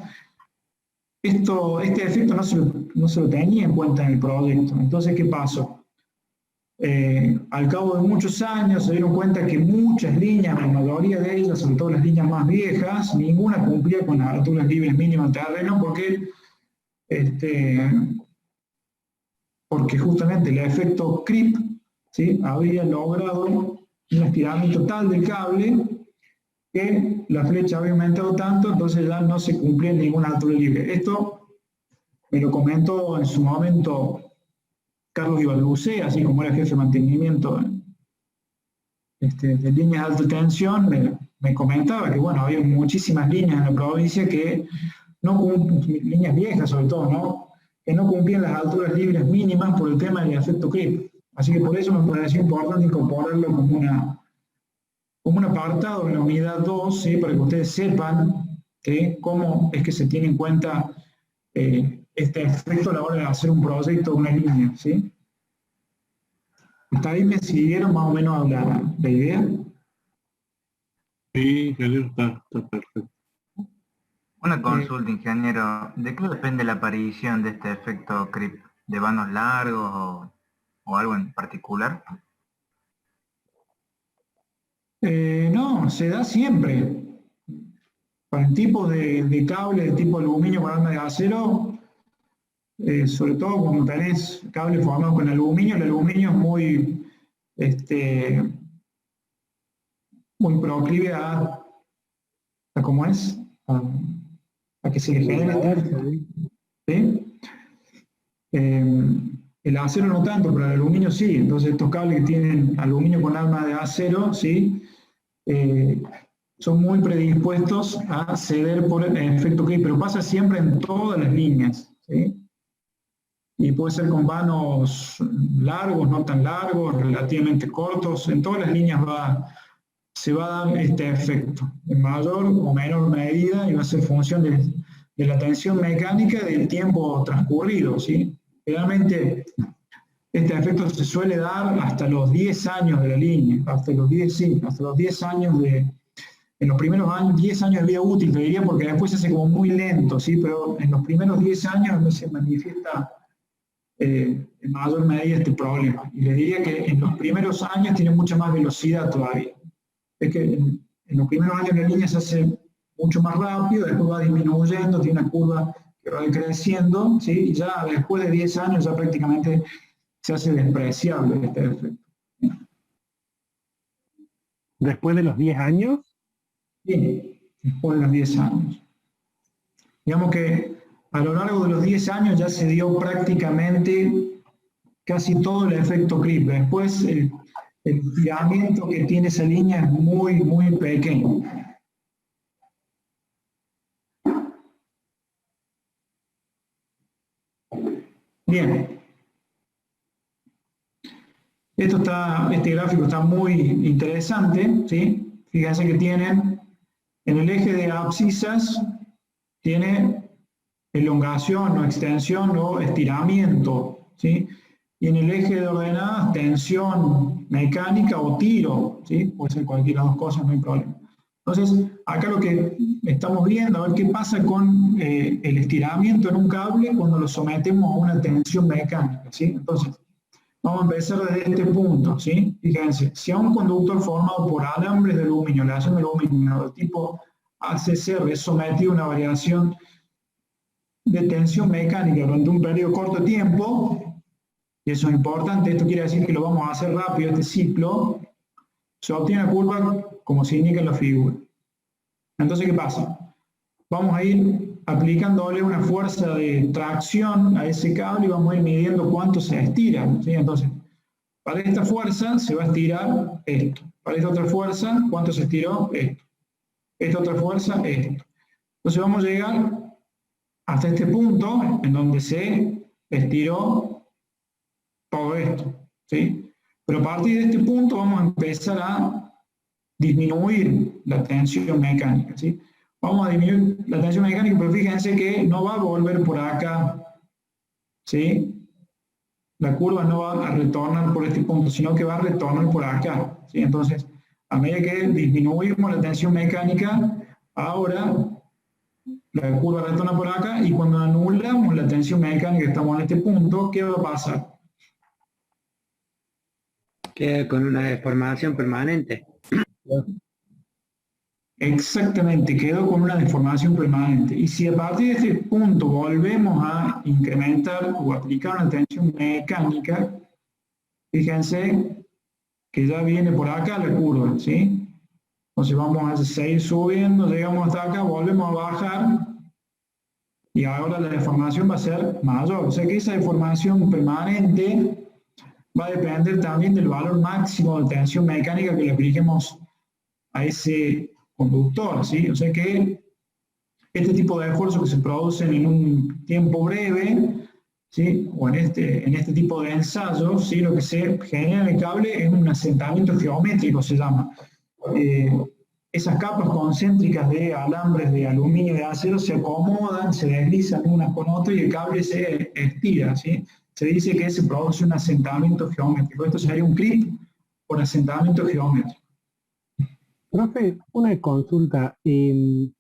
este efecto no se lo tenía en cuenta en el proyecto. Entonces, ¿qué pasó? Al cabo de muchos años se dieron cuenta que muchas líneas, la mayoría de ellas, sobre todo las líneas más viejas, ninguna cumplía con las alturas libres mínimas del terreno porque justamente el efecto creep, ¿sí?, había logrado un estiramiento tal del cable que la flecha había aumentado tanto, entonces ya no se cumplía ninguna altura libre. Esto me lo comentó en su momento Carlos Ibarlucé, así como era jefe de mantenimiento de líneas de alta tensión, me comentaba que bueno, había muchísimas líneas en la provincia que no cumplían, líneas viejas sobre todo, ¿no?, que no cumplían las alturas libres mínimas por el tema del efecto creep. Así que por eso me pareció importante incorporarlo como un apartado en la unidad 2, ¿sí?, para que ustedes sepan cómo es que se tiene en cuenta este efecto a la hora de hacer un proyecto o una línea, ¿sí? ¿Hasta ahí me siguieron más o menos la idea? Sí, ingeniero, está perfecto. Una consulta, ingeniero. ¿De qué depende la aparición de este efecto creep? ¿De vanos largos o algo en particular? No, se da siempre. Para el tipo de cable de tipo aluminio con arma de acero, sobre todo cuando tenés cable formado con aluminio, el aluminio es muy proclive a ¿cómo es? A que se le genere. ¿Sí? El acero no tanto, pero el aluminio sí. Entonces estos cables que tienen aluminio con arma de acero, ¿sí?, son muy predispuestos a ceder por el efecto creep, pero pasa siempre en todas las líneas, ¿sí? Y puede ser con vanos largos, no tan largos, relativamente cortos, en todas las líneas se va a dar este efecto, en mayor o menor medida, y va a ser función de la tensión mecánica del tiempo transcurrido, ¿sí? Realmente este efecto se suele dar hasta los 10 años de la línea, hasta los 10 años en los primeros 10 años de vida útil, te diría, porque después se hace como muy lento, ¿sí? Pero en los primeros 10 años se manifiesta en mayor medida este problema. Y les diría que en los primeros años tiene mucha más velocidad todavía. Es que en los primeros años la línea se hace mucho más rápido, después va disminuyendo, tiene una curva que va creciendo, ¿sí? Y ya después de 10 años ya prácticamente se hace despreciable este efecto. ¿Después de los 10 años? Sí, después de los 10 años. Digamos que a lo largo de los 10 años ya se dio prácticamente casi todo el efecto creep. Después el estiramiento que tiene esa línea es muy, muy pequeño. Bien. Este gráfico está muy interesante, ¿sí? Fíjense que tienen en el eje de abscisas, tiene elongación o extensión o estiramiento, ¿sí? Y en el eje de ordenadas, tensión mecánica o tiro, ¿sí? Puede ser cualquiera de las dos cosas, no hay problema. Entonces, acá lo que estamos viendo, a ver qué pasa con el estiramiento en un cable cuando lo sometemos a una tensión mecánica, ¿sí? Entonces, vamos a empezar desde este punto, ¿sí? Fíjense, si a un conductor formado por alambres de aluminio, aleación de aluminio de tipo ACCR es sometido a una variación de tensión mecánica durante un periodo corto de tiempo, y eso es importante, esto quiere decir que lo vamos a hacer rápido, este ciclo, se obtiene la curva como se indica en la figura. Entonces, ¿qué pasa? Vamos a ir aplicándole una fuerza de tracción a ese cable y vamos a ir midiendo cuánto se estira, ¿sí? Entonces, para esta fuerza se va a estirar esto. Para esta otra fuerza, ¿cuánto se estiró? Esto. Esta otra fuerza, esto. Entonces vamos a llegar hasta este punto en donde se estiró todo esto, ¿sí? Pero a partir de este punto vamos a empezar a disminuir la tensión mecánica, ¿sí? Vamos a disminuir la tensión mecánica, pero fíjense que no va a volver por acá, ¿sí? La curva no va a retornar por este punto, sino que va a retornar por acá, ¿sí? Entonces, a medida que disminuimos la tensión mecánica, ahora la curva retorna por acá y cuando anulamos la tensión mecánica, estamos en este punto, ¿qué va a pasar? Queda con una deformación permanente. Exactamente, quedó con una deformación permanente. Y si a partir de este punto volvemos a incrementar o aplicar una tensión mecánica, fíjense que ya viene por acá la curva, ¿sí? Entonces vamos a seguir subiendo, llegamos hasta acá, volvemos a bajar y ahora la deformación va a ser mayor. O sea que esa deformación permanente va a depender también del valor máximo de tensión mecánica que le apliquemos a ese conductor, ¿sí? O sea que este tipo de esfuerzos que se producen en un tiempo breve, ¿sí? O en este tipo de ensayos, ¿sí? Lo que se genera en el cable es un asentamiento geométrico, se llama. Esas capas concéntricas de alambres de aluminio y de acero se acomodan, se deslizan unas con otras y el cable se estira, ¿sí? Se dice que se produce un asentamiento geométrico. Esto sería un clip por asentamiento geométrico. Profe, una consulta. En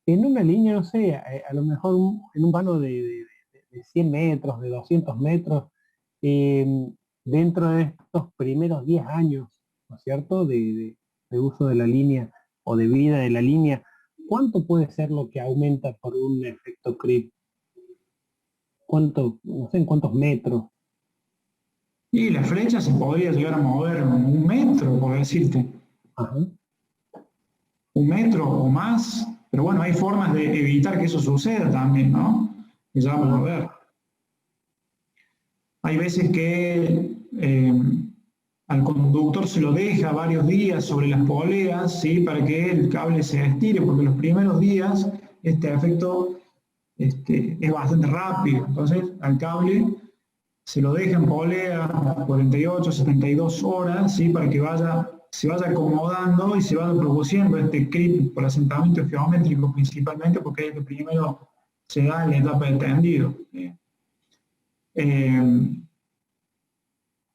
una línea, no sé, a lo mejor en un vano de 100 metros, de 200 metros, dentro de estos primeros 10 años, ¿no es cierto?, de uso de la línea o de vida de la línea, ¿cuánto puede ser lo que aumenta por un efecto creep? ¿Cuánto, no sé, en cuántos metros? Y la flecha se podría llegar a mover 1 metro, por decirte. Ajá. 1 metro o más, pero bueno, hay formas de evitar que eso suceda también, ¿no? Que ya vamos a ver. Hay veces que al conductor se lo deja varios días sobre las poleas, ¿sí? Para que el cable se estire, porque los primeros días este efecto es bastante rápido. Entonces, al cable se lo deja en polea 48, 72 horas, ¿sí? Para que se vaya acomodando y se vaya produciendo este creep por asentamiento geométrico principalmente, porque es el que primero se da en la etapa de tendido, ¿sí?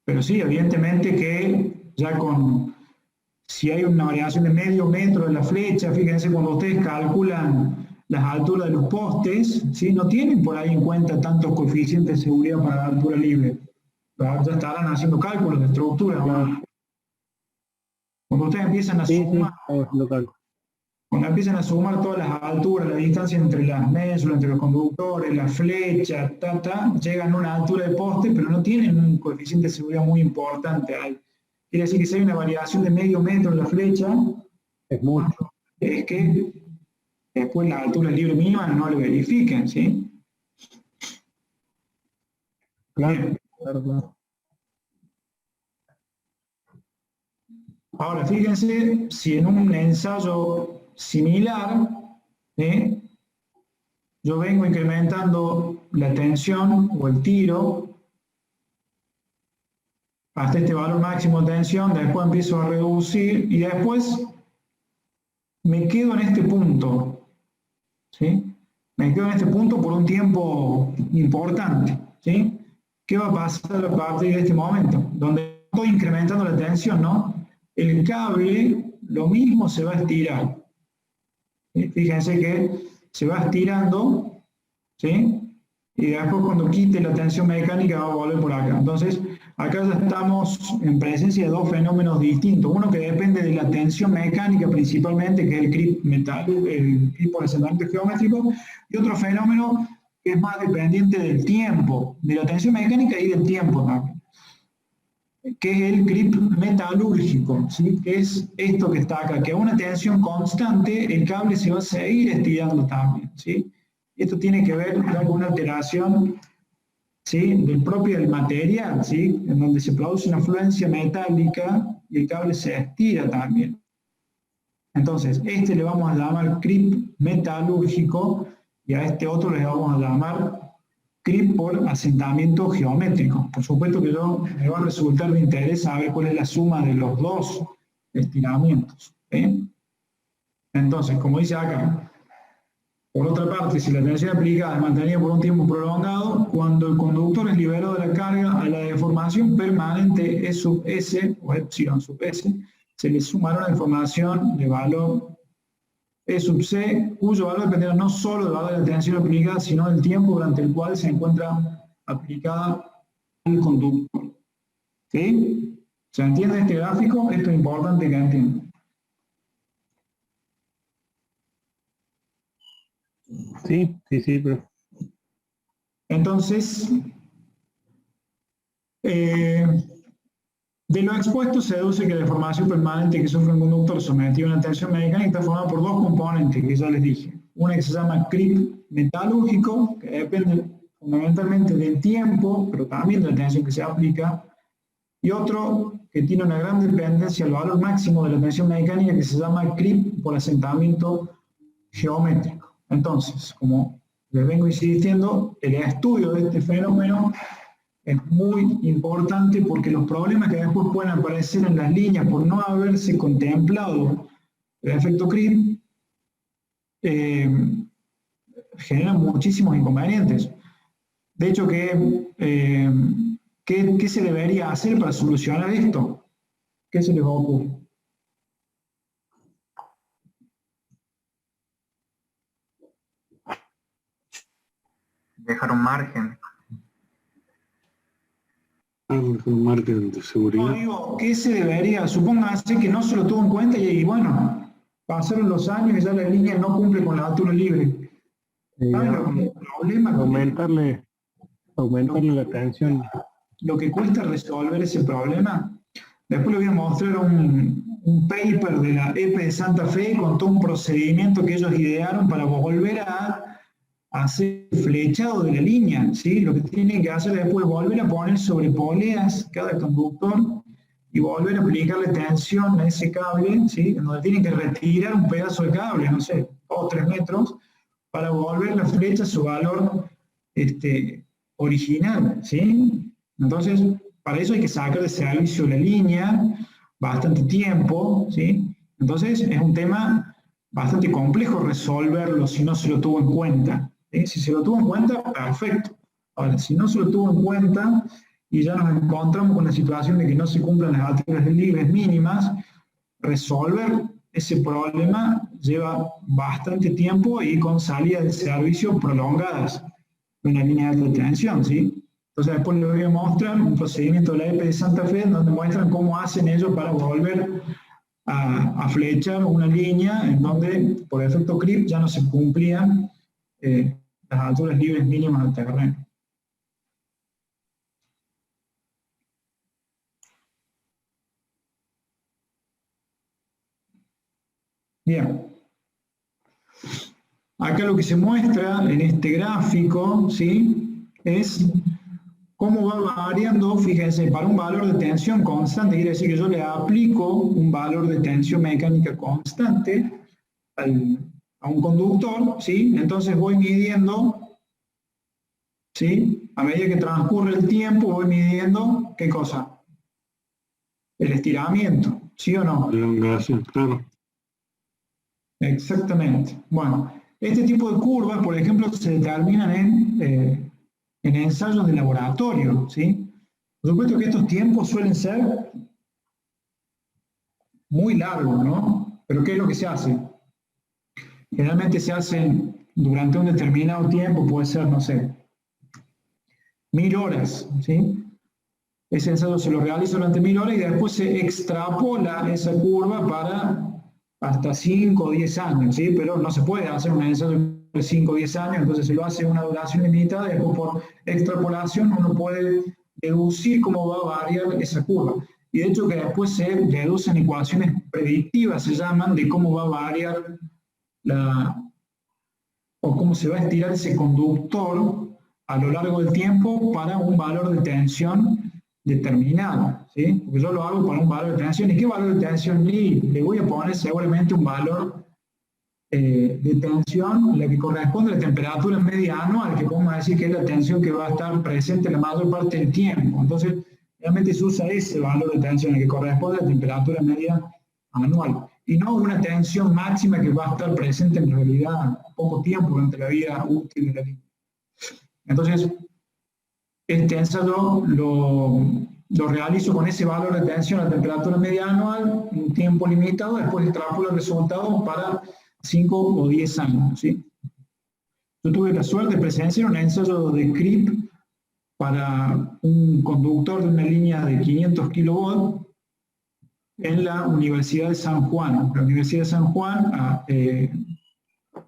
Pero sí, evidentemente que ya si hay una variación de medio metro de la flecha, fíjense cuando ustedes calculan las alturas de los postes, ¿sí? No tienen por ahí en cuenta tantos coeficientes de seguridad para la altura libre. Ya estarán haciendo cálculos de estructura, ¿no? Cuando ustedes empiezan a sumar, cuando empiezan a sumar todas las alturas, la distancia entre las mésulas, entre los conductores, la flecha, llegan a una altura de poste, pero no tienen un coeficiente de seguridad muy importante ahí. Quiere decir que si hay una variación de medio metro en la flecha, es mucho. Es que después la altura libre mínima no lo verifiquen, ¿sí? Claro, claro. Ahora, fíjense si en un ensayo similar, ¿sí? Yo vengo incrementando la tensión o el tiro hasta este valor máximo de tensión, después empiezo a reducir y después me quedo en este punto, ¿sí? Me quedo en este punto por un tiempo importante, ¿sí? ¿Qué va a pasar a partir de este momento? Donde estoy incrementando la tensión, ¿no? El cable, lo mismo se va a estirar. ¿Sí? Fíjense que se va estirando, ¿sí? Y después cuando quite la tensión mecánica va a volver por acá. Entonces, acá ya estamos en presencia de dos fenómenos distintos. Uno que depende de la tensión mecánica principalmente, que es el creep metal, el creep por asentamiento geométrico, y otro fenómeno que es más dependiente del tiempo, de la tensión mecánica y del tiempo también, que es el grip metalúrgico, ¿sí? Que es esto que está acá, que a una tensión constante el cable se va a seguir estirando también, ¿sí? Esto tiene que ver con una alteración, ¿sí? del material, ¿sí? En donde se produce una fluencia metálica y el cable se estira también. Entonces, este le vamos a llamar grip metalúrgico y a este otro le vamos a llamar grip por asentamiento geométrico. Por supuesto que me va a resultar de interés saber cuál es la suma de los dos estiramientos, ¿sí? Entonces, como dice acá, por otra parte, si la tensión aplicada es mantenida por un tiempo prolongado, cuando el conductor es liberado de la carga, a la deformación permanente E sub S, o epsilon sub S, se le sumará una deformación de valor E sub C, cuyo valor dependerá no solo del valor de la tensión aplicada, sino del tiempo durante el cual se encuentra aplicada el conductor. ¿Sí? ¿Se entiende este gráfico? Esto es importante que entiendan. Sí, pero... Entonces, de lo expuesto se deduce que la deformación permanente que sufre un conductor sometido a una tensión mecánica está formada por dos componentes que ya les dije. Una que se llama grip metalúrgico, que depende fundamentalmente del tiempo, pero también de la tensión que se aplica, y otro que tiene una gran dependencia al valor máximo de la tensión mecánica que se llama grip por asentamiento geométrico. Entonces, como les vengo insistiendo, el estudio de este fenómeno es muy importante porque los problemas que después pueden aparecer en las líneas por no haberse contemplado el efecto grip generan muchísimos inconvenientes. De hecho, ¿qué se debería hacer para solucionar esto? ¿Qué se les va a ocurrir? Dejar un margen. Un margen de seguridad. No, digo, ¿qué se debería? Supóngase que no se lo tuvo en cuenta y bueno, pasaron los años y ya la línea no cumple con la altura libre. ¿Saben el problema? Aumentarle la tensión. Lo que cuesta resolver ese problema. Después les voy a mostrar un paper de la EPE de Santa Fe con todo un procedimiento que ellos idearon para volver a hacer flechado de la línea, ¿sí? Lo que tienen que hacer después es volver a poner sobre poleas cada conductor y volver a aplicarle tensión a ese cable, ¿sí? En donde tienen que retirar un pedazo de cable, no sé, 2 o 3 metros, para volver la flecha a su valor original, ¿sí? Entonces, para eso hay que sacar de servicio la línea bastante tiempo, ¿sí? Entonces, es un tema bastante complejo resolverlo si no se lo tuvo en cuenta. Si se lo tuvo en cuenta, perfecto. Ahora, si no se lo tuvo en cuenta y ya nos encontramos con la situación de que no se cumplan las alturas libres mínimas, resolver ese problema lleva bastante tiempo y con salidas de servicio prolongadas de una línea de alta tensión, ¿sí? Entonces después les voy a mostrar un procedimiento de la EPE de Santa Fe donde muestran cómo hacen ellos para volver a flechar una línea en donde por efecto grip ya no se cumplían las alturas libres mínimas del terreno. Bien. Acá lo que se muestra en este gráfico, ¿sí? Es cómo va variando, fíjense, para un valor de tensión constante, quiere decir que yo le aplico un valor de tensión mecánica constante a un conductor, ¿sí? Entonces voy midiendo, ¿sí? A medida que transcurre el tiempo voy midiendo, ¿qué cosa? El estiramiento, ¿sí o no? Elongación, claro. Exactamente. Bueno, este tipo de curvas, por ejemplo, se determinan en ensayos de laboratorio, ¿sí? Por supuesto que estos tiempos suelen ser muy largos, ¿no? Pero ¿qué es lo que se hace? Generalmente se hacen durante un determinado tiempo, puede ser, no sé, 1000 horas, ¿sí? Ese ensayo se lo realiza durante 1000 horas y después se extrapola esa curva para hasta 5 o 10 años, ¿sí? Pero no se puede hacer un ensayo de de 5 o 10 años, entonces se lo hace una duración limitada y después por extrapolación uno puede deducir cómo va a variar esa curva. Y de hecho que después se deducen ecuaciones predictivas, se llaman, de cómo va a variar o cómo se va a estirar ese conductor a lo largo del tiempo para un valor de tensión determinado, ¿sí? Porque yo lo hago para un valor de tensión. ¿Y qué valor de tensión? Le voy a poner seguramente un valor de tensión, la que corresponde a la temperatura media anual, que podemos decir que es la tensión que va a estar presente la mayor parte del tiempo. Entonces, realmente se usa ese valor de tensión, el que corresponde a la temperatura media anual, y no una tensión máxima que va a estar presente en realidad poco tiempo durante la vida útil de la línea. Entonces, este ensayo lo realizo con ese valor de tensión a la temperatura media anual, un tiempo limitado, después extrapulo el resultado para 5 o 10 años, ¿sí? Yo tuve la suerte de presenciar un ensayo de CRIP para un conductor de una línea de 500 kV en la Universidad de San Juan. La Universidad de San Juan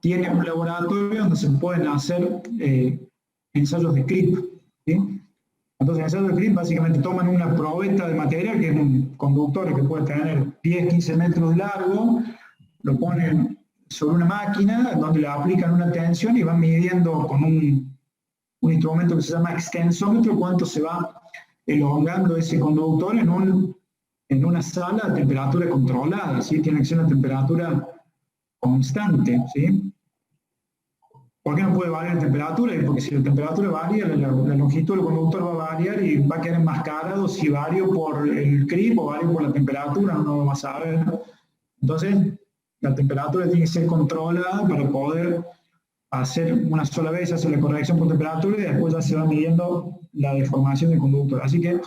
tiene un laboratorio donde se pueden hacer ensayos de CRIP, ¿sí? Entonces, ensayos de CRIP básicamente toman una probeta de material, que es un conductor que puede tener 10-15 metros de largo, lo ponen sobre una máquina donde le aplican una tensión y van midiendo con un instrumento que se llama extensómetro cuánto se va elongando ese conductor en una sala a temperatura controlada, ¿sí? Tiene que ser una temperatura constante, ¿sí? ¿Por qué no puede variar la temperatura? Porque si la temperatura varía, la longitud del conductor va a variar y va a quedar enmascarado si vario por el CRIP o vario por la temperatura, no lo va a saber. Entonces, la temperatura tiene que ser controlada para poder hacer una sola vez, hacer la corrección por temperatura y después ya se va midiendo la deformación del conductor. Así que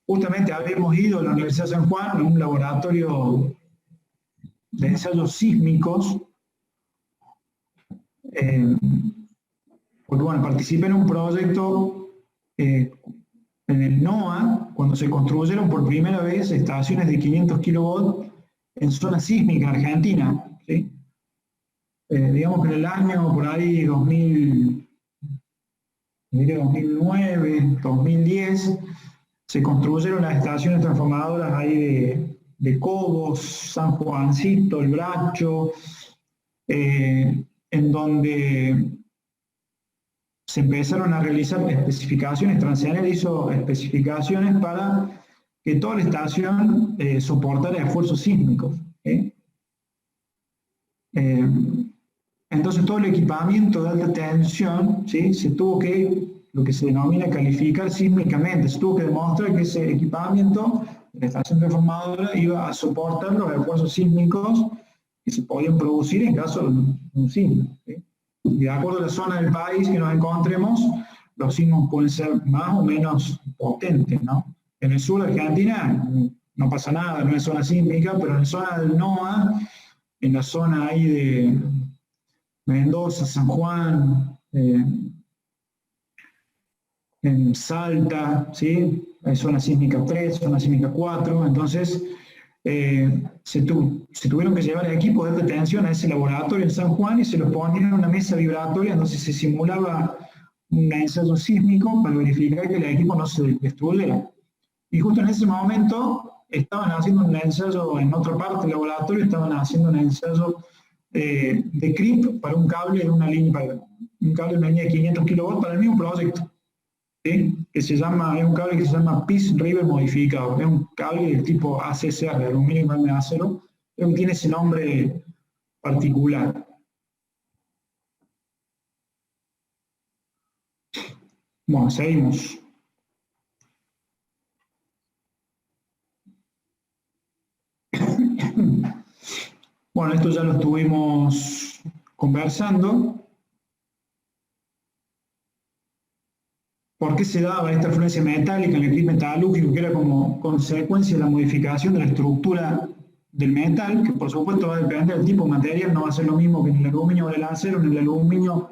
justamente habíamos ido a la Universidad de San Juan a un laboratorio de ensayos sísmicos, porque bueno, participé en un proyecto en el NOAA, cuando se construyeron por primera vez estaciones de 500 kV en zona sísmica argentina, ¿sí? Digamos que en el año por ahí 2009, 2010, se construyeron las estaciones transformadoras ahí de Cobos, San Juancito, El Bracho, en donde se empezaron a realizar especificaciones, Transenel hizo especificaciones para que toda la estación soportara esfuerzos sísmicos, ¿sí? Entonces todo el equipamiento de alta tensión, ¿sí? Se tuvo que, lo que se denomina calificar sísmicamente, se tuvo que demostrar que ese equipamiento de la estación transformadora iba a soportar los esfuerzos sísmicos que se podían producir en caso de un sismo, ¿sí? Y de acuerdo a la zona del país que nos encontremos, los sismos pueden ser más o menos potentes, ¿no? En el sur de Argentina no pasa nada, no es zona sísmica, pero en la zona del NOA, en la zona ahí de Mendoza, San Juan, en Salta, ¿sí? Hay zona sísmica 3, zona sísmica 4, entonces se tuvieron que llevar equipos de alta tensión a ese laboratorio en San Juan y se los ponían en una mesa vibratoria, entonces se simulaba un ensayo sísmico para verificar que el equipo no se destruyera. Y justo en ese momento estaban haciendo un ensayo en otra parte del laboratorio, estaban haciendo un ensayo de CRIP para un cable de una línea, para un cable de una línea de 500 kV para el mismo proyecto, ¿sí? Que se llama, es un cable que se llama Peace River modificado, es un cable del tipo ACCR, de aluminio y de acero, pero tiene ese nombre particular. Bueno, seguimos. Bueno, esto ya lo estuvimos conversando. ¿Por qué se daba esta fluencia metálica en el clip metalúrgico? Que era como consecuencia de la modificación de la estructura del metal, que por supuesto va a depender del tipo de material, no va a ser lo mismo que en el aluminio o en el acero. En el aluminio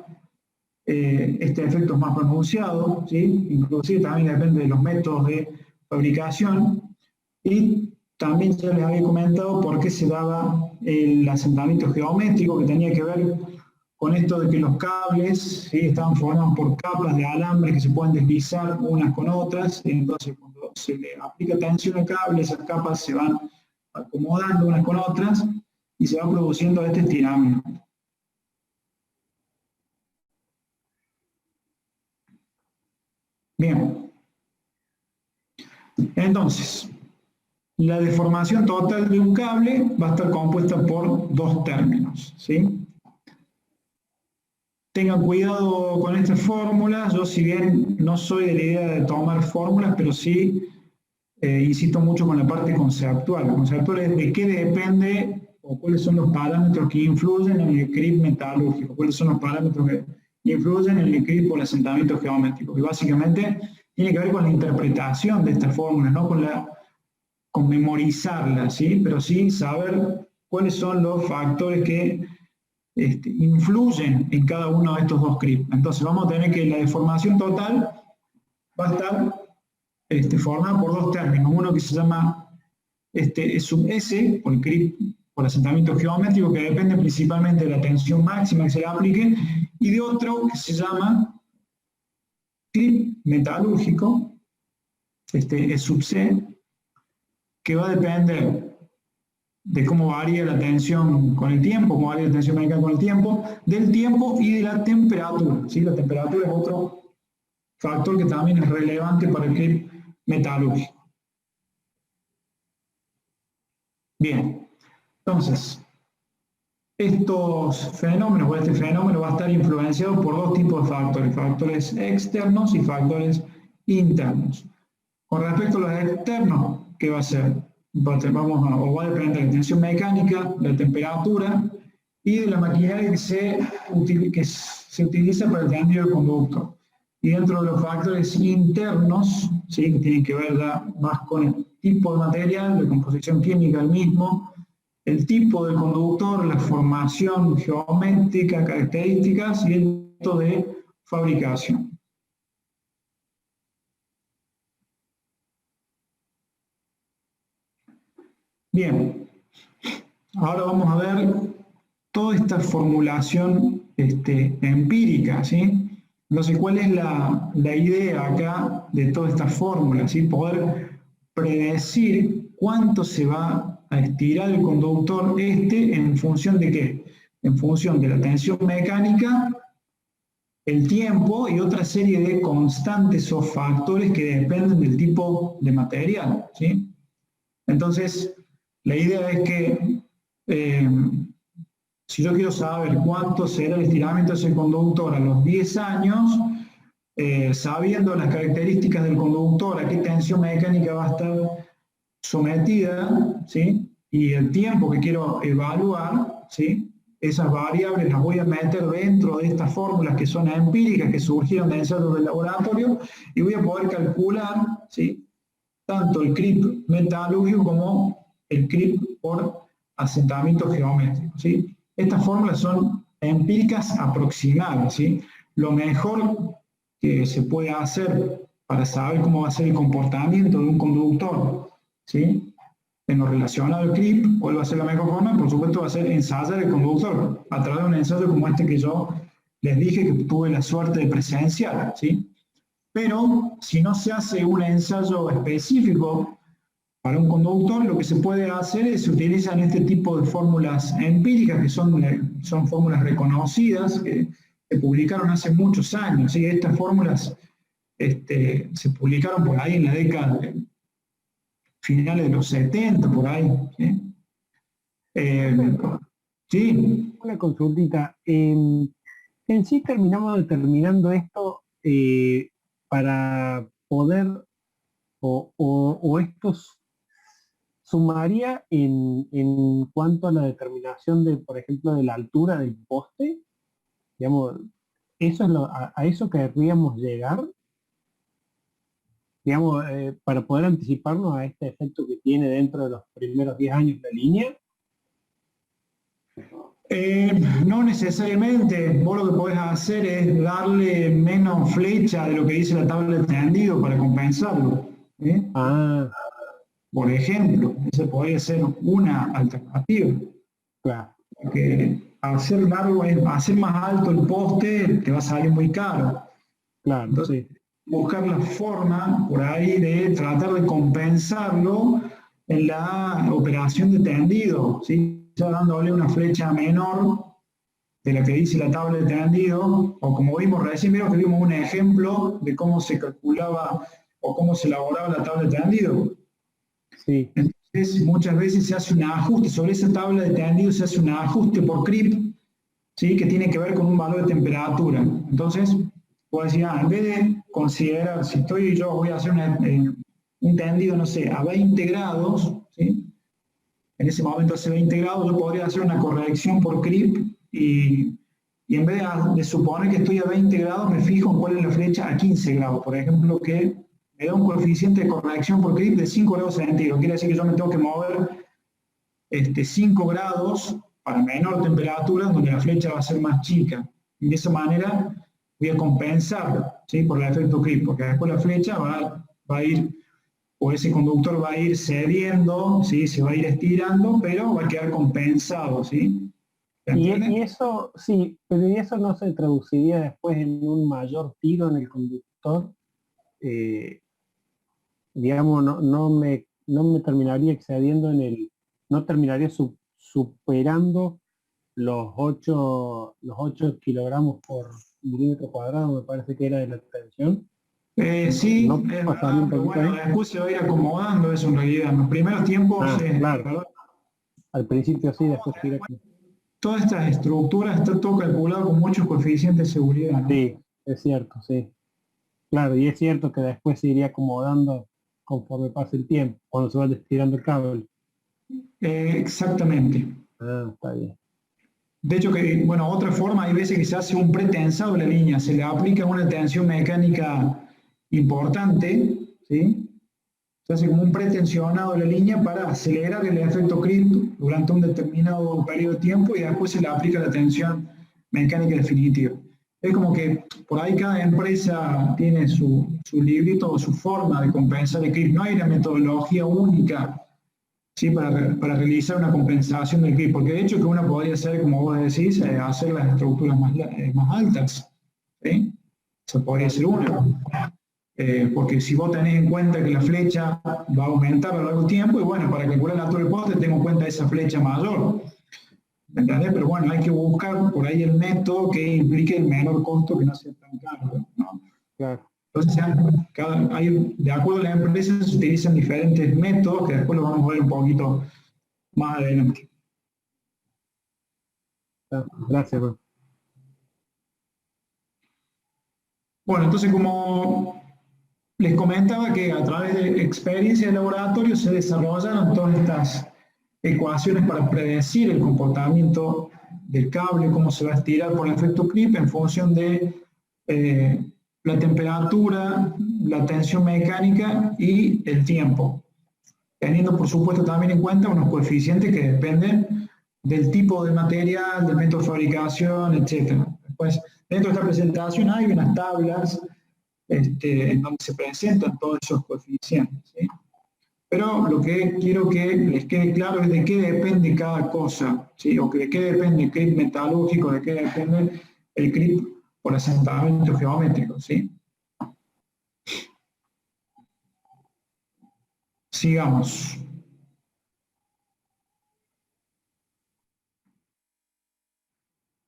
este efecto es más pronunciado, ¿sí? Inclusive también depende de los métodos de fabricación. Y también ya les había comentado por qué se daba el asentamiento geométrico, que tenía que ver con esto de que los cables, ¿sí?, están formados por capas de alambre que se pueden deslizar unas con otras, y entonces cuando se le aplica tensión al cable, esas capas se van acomodando unas con otras y se va produciendo este estiramiento. Bien. Entonces, la deformación total de un cable va a estar compuesta por dos términos, ¿sí? Tengan cuidado con estas fórmulas. Yo, si bien no soy de la idea de tomar fórmulas, pero sí insisto mucho con la parte conceptual. La conceptual es de qué depende o cuáles son los parámetros que influyen en el CRIP metalúrgico, cuáles son los parámetros que influyen en el CRIP por asentamiento geométrico. Y básicamente tiene que ver con la interpretación de estas fórmulas, no con memorizarlas, ¿sí? Pero sí saber cuáles son los factores que influyen en cada uno de estos dos CRIP. Entonces vamos a tener que la deformación total va a estar formada por dos términos. Uno que se llama sub S, por el CRIP, por asentamiento geométrico, que depende principalmente de la tensión máxima que se le aplique, y de otro que se llama CRIP metalúrgico, es sub C, que va a depender de cómo varía la tensión con el tiempo, cómo varía la tensión mecánica con el tiempo, del tiempo y de la temperatura, ¿sí? La temperatura es otro factor que también es relevante para el CRIP metalúrgico. Bien, entonces, estos fenómenos, o este fenómeno va a estar influenciado por dos tipos de factores, factores externos y factores internos. Con respecto a los externos, ¿qué va a ser? Va a depender de la tensión mecánica, de la temperatura y de la maquinaria que se utiliza para el tendido del conductor. Y dentro de los factores internos, ¿sí?, que tienen que ver ya más con el tipo de material, la composición química del mismo, el tipo del conductor, la formación geométrica, características y el método de fabricación. Bien, ahora vamos a ver toda esta formulación empírica, ¿sí? Entonces, ¿cuál es la idea acá de toda esta fórmula? ¿Sí? Poder predecir cuánto se va a estirar el conductor en función de ¿qué? En función de la tensión mecánica, el tiempo y otra serie de constantes o factores que dependen del tipo de material, ¿sí? Entonces, la idea es que si yo quiero saber cuánto será el estiramiento de ese conductor a los 10 años, sabiendo las características del conductor, a qué tensión mecánica va a estar sometida, ¿sí?, y el tiempo que quiero evaluar, ¿sí?, esas variables las voy a meter dentro de estas fórmulas que son empíricas, que surgieron de ensayos del laboratorio, y voy a poder calcular, ¿sí?, tanto el CRIP metalúrgico como el CRIP por asentamiento geométrico, ¿sí? Estas fórmulas son empíricas aproximadas, ¿sí? Lo mejor que se puede hacer para saber cómo va a ser el comportamiento de un conductor, ¿sí?, en lo relacionado al CRIP, cuál va a ser la mejor forma, por supuesto va a ser ensayar el conductor, a través de un ensayo como este que yo les dije que tuve la suerte de presenciar, ¿sí? Pero si no se hace un ensayo específico para un conductor, lo que se puede hacer es se utilizan este tipo de fórmulas empíricas, que son fórmulas reconocidas, que se publicaron hace muchos años, ¿sí? Estas fórmulas se publicaron por ahí en la década finales de los 70, por ahí, ¿sí? Sí. Una consultita. En sí terminamos determinando esto para poder, o esto sumaría en cuanto a la determinación de, por ejemplo, de la altura del poste, digamos, eso es a eso querríamos llegar, digamos, para poder anticiparnos a este efecto que tiene dentro de los primeros 10 años la línea. No necesariamente. Vos lo que podés hacer es darle menos flecha de lo que dice la tabla de tendido para compensarlo, ¿eh? Por ejemplo, esa podría ser una alternativa. Claro. Porque hacer largo, hacer más alto el poste, te va a salir muy caro. Claro, Entonces, sí. buscar la forma por ahí de tratar de compensarlo en la operación de tendido, ¿sí? Ya dándole una flecha menor de la que dice la tabla de tendido, o como vimos recién, vieron que vimos un ejemplo de cómo se calculaba o cómo se elaboraba la tabla de tendido. Sí. Entonces, muchas veces se hace un ajuste, sobre esa tabla de tendido se hace un ajuste por CRIP, ¿sí? Que tiene que ver con un valor de temperatura. Entonces, puedo decir, en vez de considerar, si yo voy a hacer un tendido, no sé, a 20 grados, ¿sí? En ese momento hace 20 grados, yo podría hacer una corrección por CRIP y en vez de suponer que estoy a 20 grados, me fijo en cuál es la flecha a 15 grados, por ejemplo, que me da un coeficiente de corrección por CRIP de 5 grados centígrados. Quiere decir que yo me tengo que mover 5 grados para menor temperatura, donde la flecha va a ser más chica. Y de esa manera voy a compensar, ¿sí? Por el efecto CRIP, porque después la flecha va a ir, o ese conductor va a ir cediendo, ¿sí? Se va a ir estirando, pero va a quedar compensado, ¿sí? Y eso, sí, pero ¿y eso no se traduciría después en un mayor tiro en el conductor? Digamos, no me terminaría excediendo no terminaría superando los 8 kilogramos por milímetro cuadrado, me parece que era de la tensión. Sí, No es pasaría un verdad, pero poquito bueno, ahí. después se va a ir acomodando eso en realidad. En los primeros tiempos, Claro. ¿verdad? Al principio sí, después tira. Todas estas estructuras está todo calculado con muchos coeficientes de seguridad, ¿no? Sí, es cierto, sí. Claro, y es cierto que después se iría acomodando conforme pase el tiempo, cuando se va estirando el cable. Exactamente. Está bien. De hecho, que, bueno, otra forma, hay veces que se hace un pretensado de la línea, se le aplica una tensión mecánica importante, ¿sí? Se hace como un pretensionado de la línea para acelerar el efecto CRIP durante un determinado periodo de tiempo y después se le aplica la tensión mecánica definitiva. Es como que por ahí cada empresa tiene su librito o su forma de compensar el CRIP. No hay una metodología única, ¿sí? para realizar una compensación del CRIP, porque de hecho que uno podría hacer, como vos decís, hacer las estructuras más altas, ¿sí? Eso podría ser una. Porque si vos tenés en cuenta que la flecha va a aumentar a lo largo del tiempo, y bueno, para calcular la altura del poste tengo en cuenta esa flecha mayor. ¿Me entendés? Pero bueno, hay que buscar por ahí el método que implique el menor costo, que no sea tan caro, ¿no? Claro. Entonces, de acuerdo a las empresas, se utilizan diferentes métodos que después lo vamos a ver un poquito más adelante. Gracias, bro. Bueno, entonces como les comentaba que a través de experiencia de laboratorio se desarrollaron todas estas ecuaciones para predecir el comportamiento del cable, cómo se va a estirar por el efecto CRIP en función de la temperatura, la tensión mecánica y el tiempo, teniendo por supuesto también en cuenta unos coeficientes que dependen del tipo de material, del método de fabricación, etc. Después, dentro de esta presentación hay unas tablas en donde se presentan todos esos coeficientes, ¿sí? Pero lo que quiero que les quede claro es de qué depende cada cosa, ¿sí? O que de qué depende el CRIP metalúrgico, de qué depende el CRIP por asentamiento geométrico, ¿sí? Sigamos.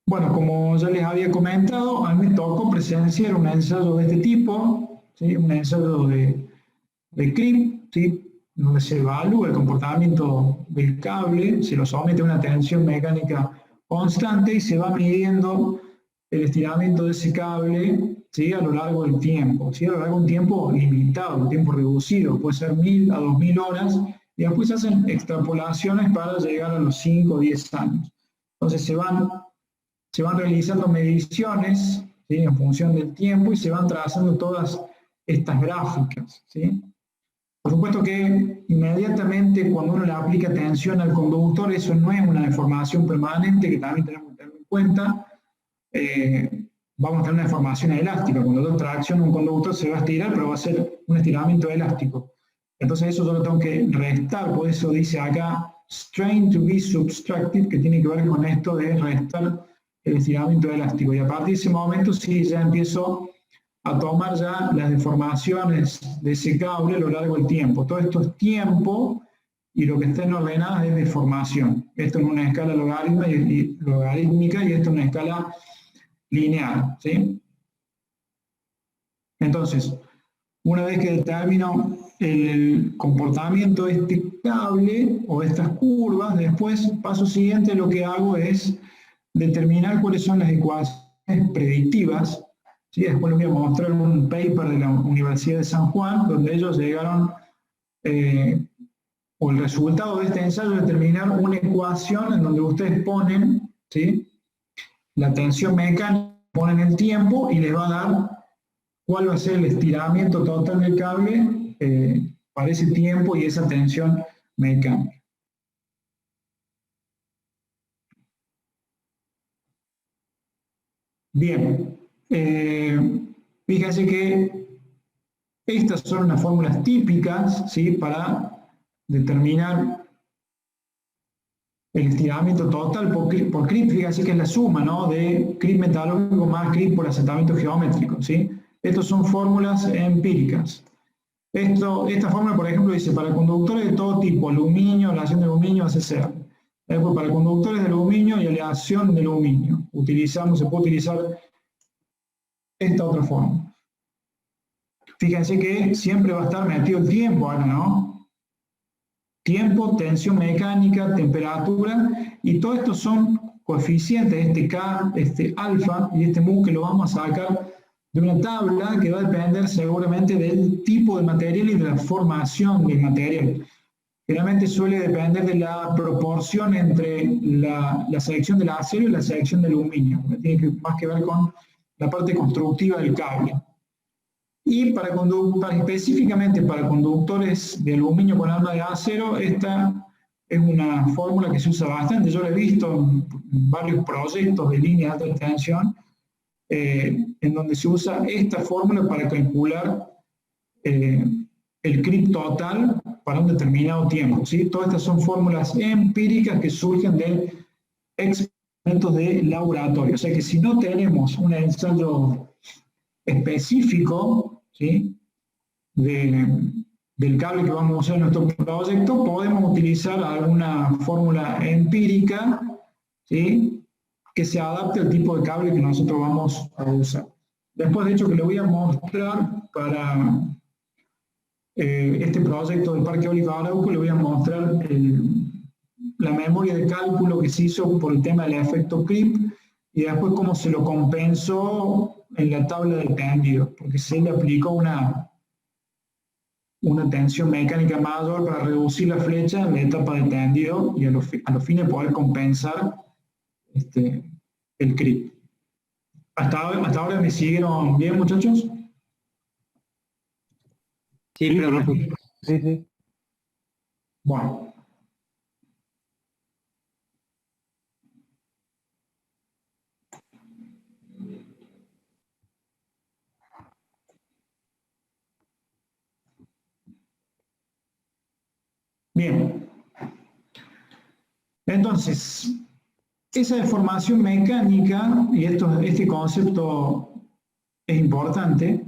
Bueno, como ya les había comentado, a mí me tocó presenciar un ensayo de este tipo, ¿sí? Un ensayo de CRIP, ¿sí? Donde se evalúa el comportamiento del cable, se lo somete a una tensión mecánica constante y se va midiendo el estiramiento de ese cable, ¿sí? A lo largo del tiempo, ¿sí? A lo largo de un tiempo limitado, un tiempo reducido, puede ser 1000 a 2000 horas, y después se hacen extrapolaciones para llegar a los 5 o 10 años. Entonces se van realizando mediciones, ¿sí? En función del tiempo y se van trazando todas estas gráficas, ¿sí? Por supuesto que inmediatamente cuando uno le aplica tensión al conductor, eso no es una deformación permanente, que también tenemos que tener en cuenta. Vamos a tener una deformación elástica. Cuando yo tracciono un conductor se va a estirar, pero va a ser un estiramiento elástico. Entonces eso yo lo tengo que restar, por eso dice acá strain to be subtracted, que tiene que ver con esto de restar el estiramiento elástico. Y a partir de ese momento sí ya empiezo a tomar ya las deformaciones de ese cable a lo largo del tiempo. Todo esto es tiempo y lo que está en ordenadas es deformación. Esto en una escala logarítmica y esto en una escala lineal, ¿sí? Entonces, una vez que determino el comportamiento de este cable o de estas curvas, después, paso siguiente, lo que hago es determinar cuáles son las ecuaciones predictivas. ¿Sí? Después les voy a mostrar un paper de la Universidad de San Juan, donde ellos llegaron, o el resultado de este ensayo es determinar una ecuación en donde ustedes ponen, ¿sí?, la tensión mecánica, ponen el tiempo y les va a dar cuál va a ser el estiramiento total del cable para ese tiempo y esa tensión mecánica. Bien, fíjense que estas son las fórmulas típicas, ¿sí?, para determinar el estiramiento total por CRIP. Fíjense que es la suma, ¿no?, de CRIP metalúrgico más CRIP por acertamiento geométrico, ¿sí? Estas son fórmulas empíricas. Esta fórmula, por ejemplo, dice para conductores de todo tipo, aluminio, aleación de aluminio, ACCA. Después, para conductores de aluminio y aleación de aluminio, se puede utilizar esta otra fórmula. Fíjense que siempre va a estar metido el tiempo ahora, ¿no? Tiempo, tensión mecánica, temperatura, y todo esto son coeficientes, este K, este alfa y este mu, que lo vamos a sacar de una tabla que va a depender seguramente del tipo de material y de la formación del material. Generalmente suele depender de la proporción entre la sección del acero y la sección del aluminio, que tiene más que ver con la parte constructiva del cable. Y específicamente para conductores de aluminio con alma de acero, esta es una fórmula que se usa bastante. Yo la he visto en varios proyectos de línea de alta tensión, en donde se usa esta fórmula para calcular el CRIP total para un determinado tiempo, ¿sí? Todas estas son fórmulas empíricas que surgen de experimentos de laboratorio. O sea que si no tenemos un ensayo específico, ¿sí?, del cable que vamos a usar en nuestro proyecto, podemos utilizar alguna fórmula empírica, ¿sí?, que se adapte al tipo de cable que nosotros vamos a usar. Después, de hecho, que le voy a mostrar para este proyecto del Parque Eólico Arauco, le voy a mostrar la memoria de cálculo que se hizo por el tema del efecto CRIP y después cómo se lo compensó en la tabla de tendido, porque se le aplicó una tensión mecánica mayor para reducir la flecha en la etapa de tendido y a los fines de poder compensar el CRIP. ¿Hasta ahora me siguieron bien, muchachos? Sí, pero Sí. Bueno. Bien. Entonces, esa deformación mecánica, y este concepto es importante,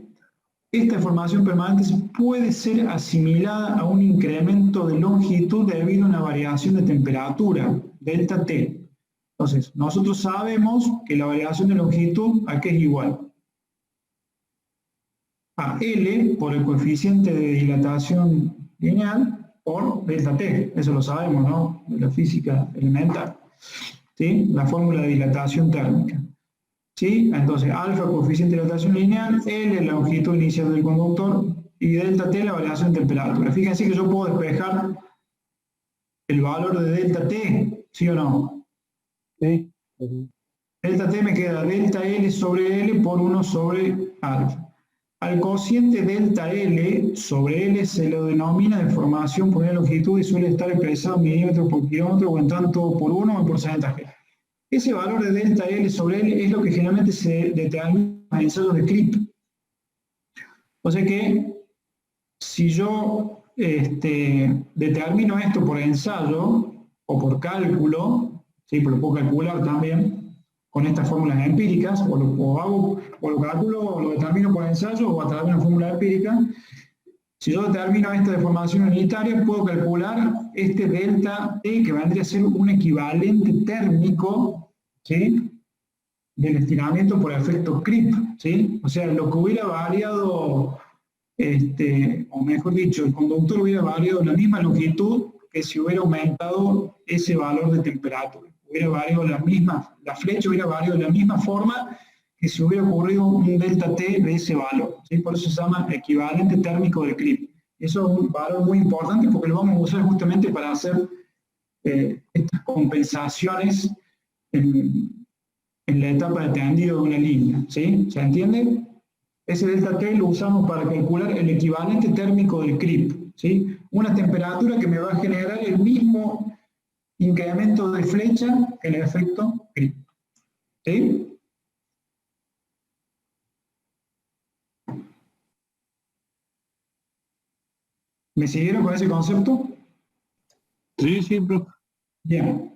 esta deformación permanente puede ser asimilada a un incremento de longitud debido a una variación de temperatura, delta T. Entonces, nosotros sabemos que la variación de longitud, ¿a qué es igual? A L por el coeficiente de dilatación lineal por delta T. Eso lo sabemos, ¿no?, de la física elemental. ¿Sí? La fórmula de dilatación térmica. ¿Sí? Entonces, alfa, coeficiente de dilatación lineal, L, la longitud inicial del conductor, y delta T, la variación de temperatura. Fíjense que yo puedo despejar el valor de delta T, ¿sí o no? Sí. Delta T me queda delta L sobre L por 1 sobre alfa. Al cociente delta L sobre L se lo denomina deformación por una longitud y suele estar expresado en milímetros por kilómetro o en tanto por 1 o en porcentaje. Ese valor de delta L sobre L es lo que generalmente se determina en ensayos de CRIP. O sea que si yo determino esto por ensayo, o por cálculo, ¿sí? Pero lo puedo calcular también con estas fórmulas empíricas, o lo calculo, o lo determino por ensayo, o a través de una fórmula empírica. Si yo determino esta deformación unitaria, puedo calcular este delta T, que vendría a ser un equivalente térmico, ¿sí? Del estiramiento por efecto creep, ¿sí? O sea, lo que hubiera variado, o mejor dicho, el conductor hubiera variado la misma longitud que si hubiera aumentado ese valor de temperatura. Hubiera variado la flecha hubiera variado de la misma forma que si hubiera ocurrido un delta T de ese valor, ¿sí? Por eso se llama equivalente térmico del creep. Eso es un valor muy importante porque lo vamos a usar justamente para hacer estas compensaciones en la etapa de tendido de una línea, ¿sí? ¿Se entiende? Ese delta T lo usamos para calcular el equivalente térmico del creep, ¿sí? Una temperatura que me va a generar el mismo incremento de flecha que el efecto creep, ¿sí? ¿Me siguieron con ese concepto? Sí, sí, profe. Bien.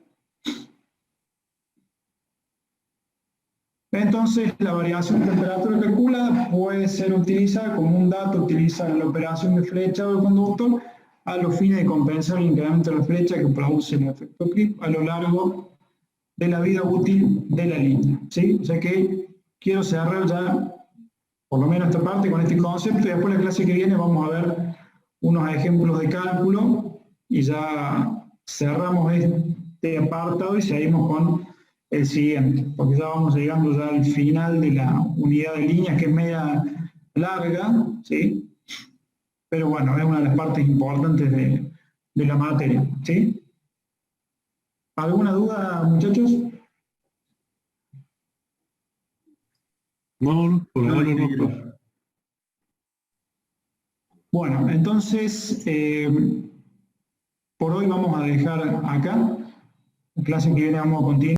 Entonces, la variación de temperatura calculada puede ser utilizada como un dato utilizado en la operación de flecha del conductor a los fines de compensar el incremento de la flecha que produce el efecto creep a lo largo de la vida útil de la línea, ¿sí? O sea que quiero cerrar ya, por lo menos esta parte, con este concepto, y después la clase que viene vamos a ver unos ejemplos de cálculo y ya cerramos este apartado y seguimos con el siguiente, porque ya vamos llegando ya al final de la unidad de líneas, que es media larga, ¿sí? Pero bueno, es una de las partes importantes de la materia, ¿sí? ¿Alguna duda, muchachos? No, por ahora no, profe. Bueno, entonces, por hoy vamos a dejar acá. La clase que viene vamos a continuar.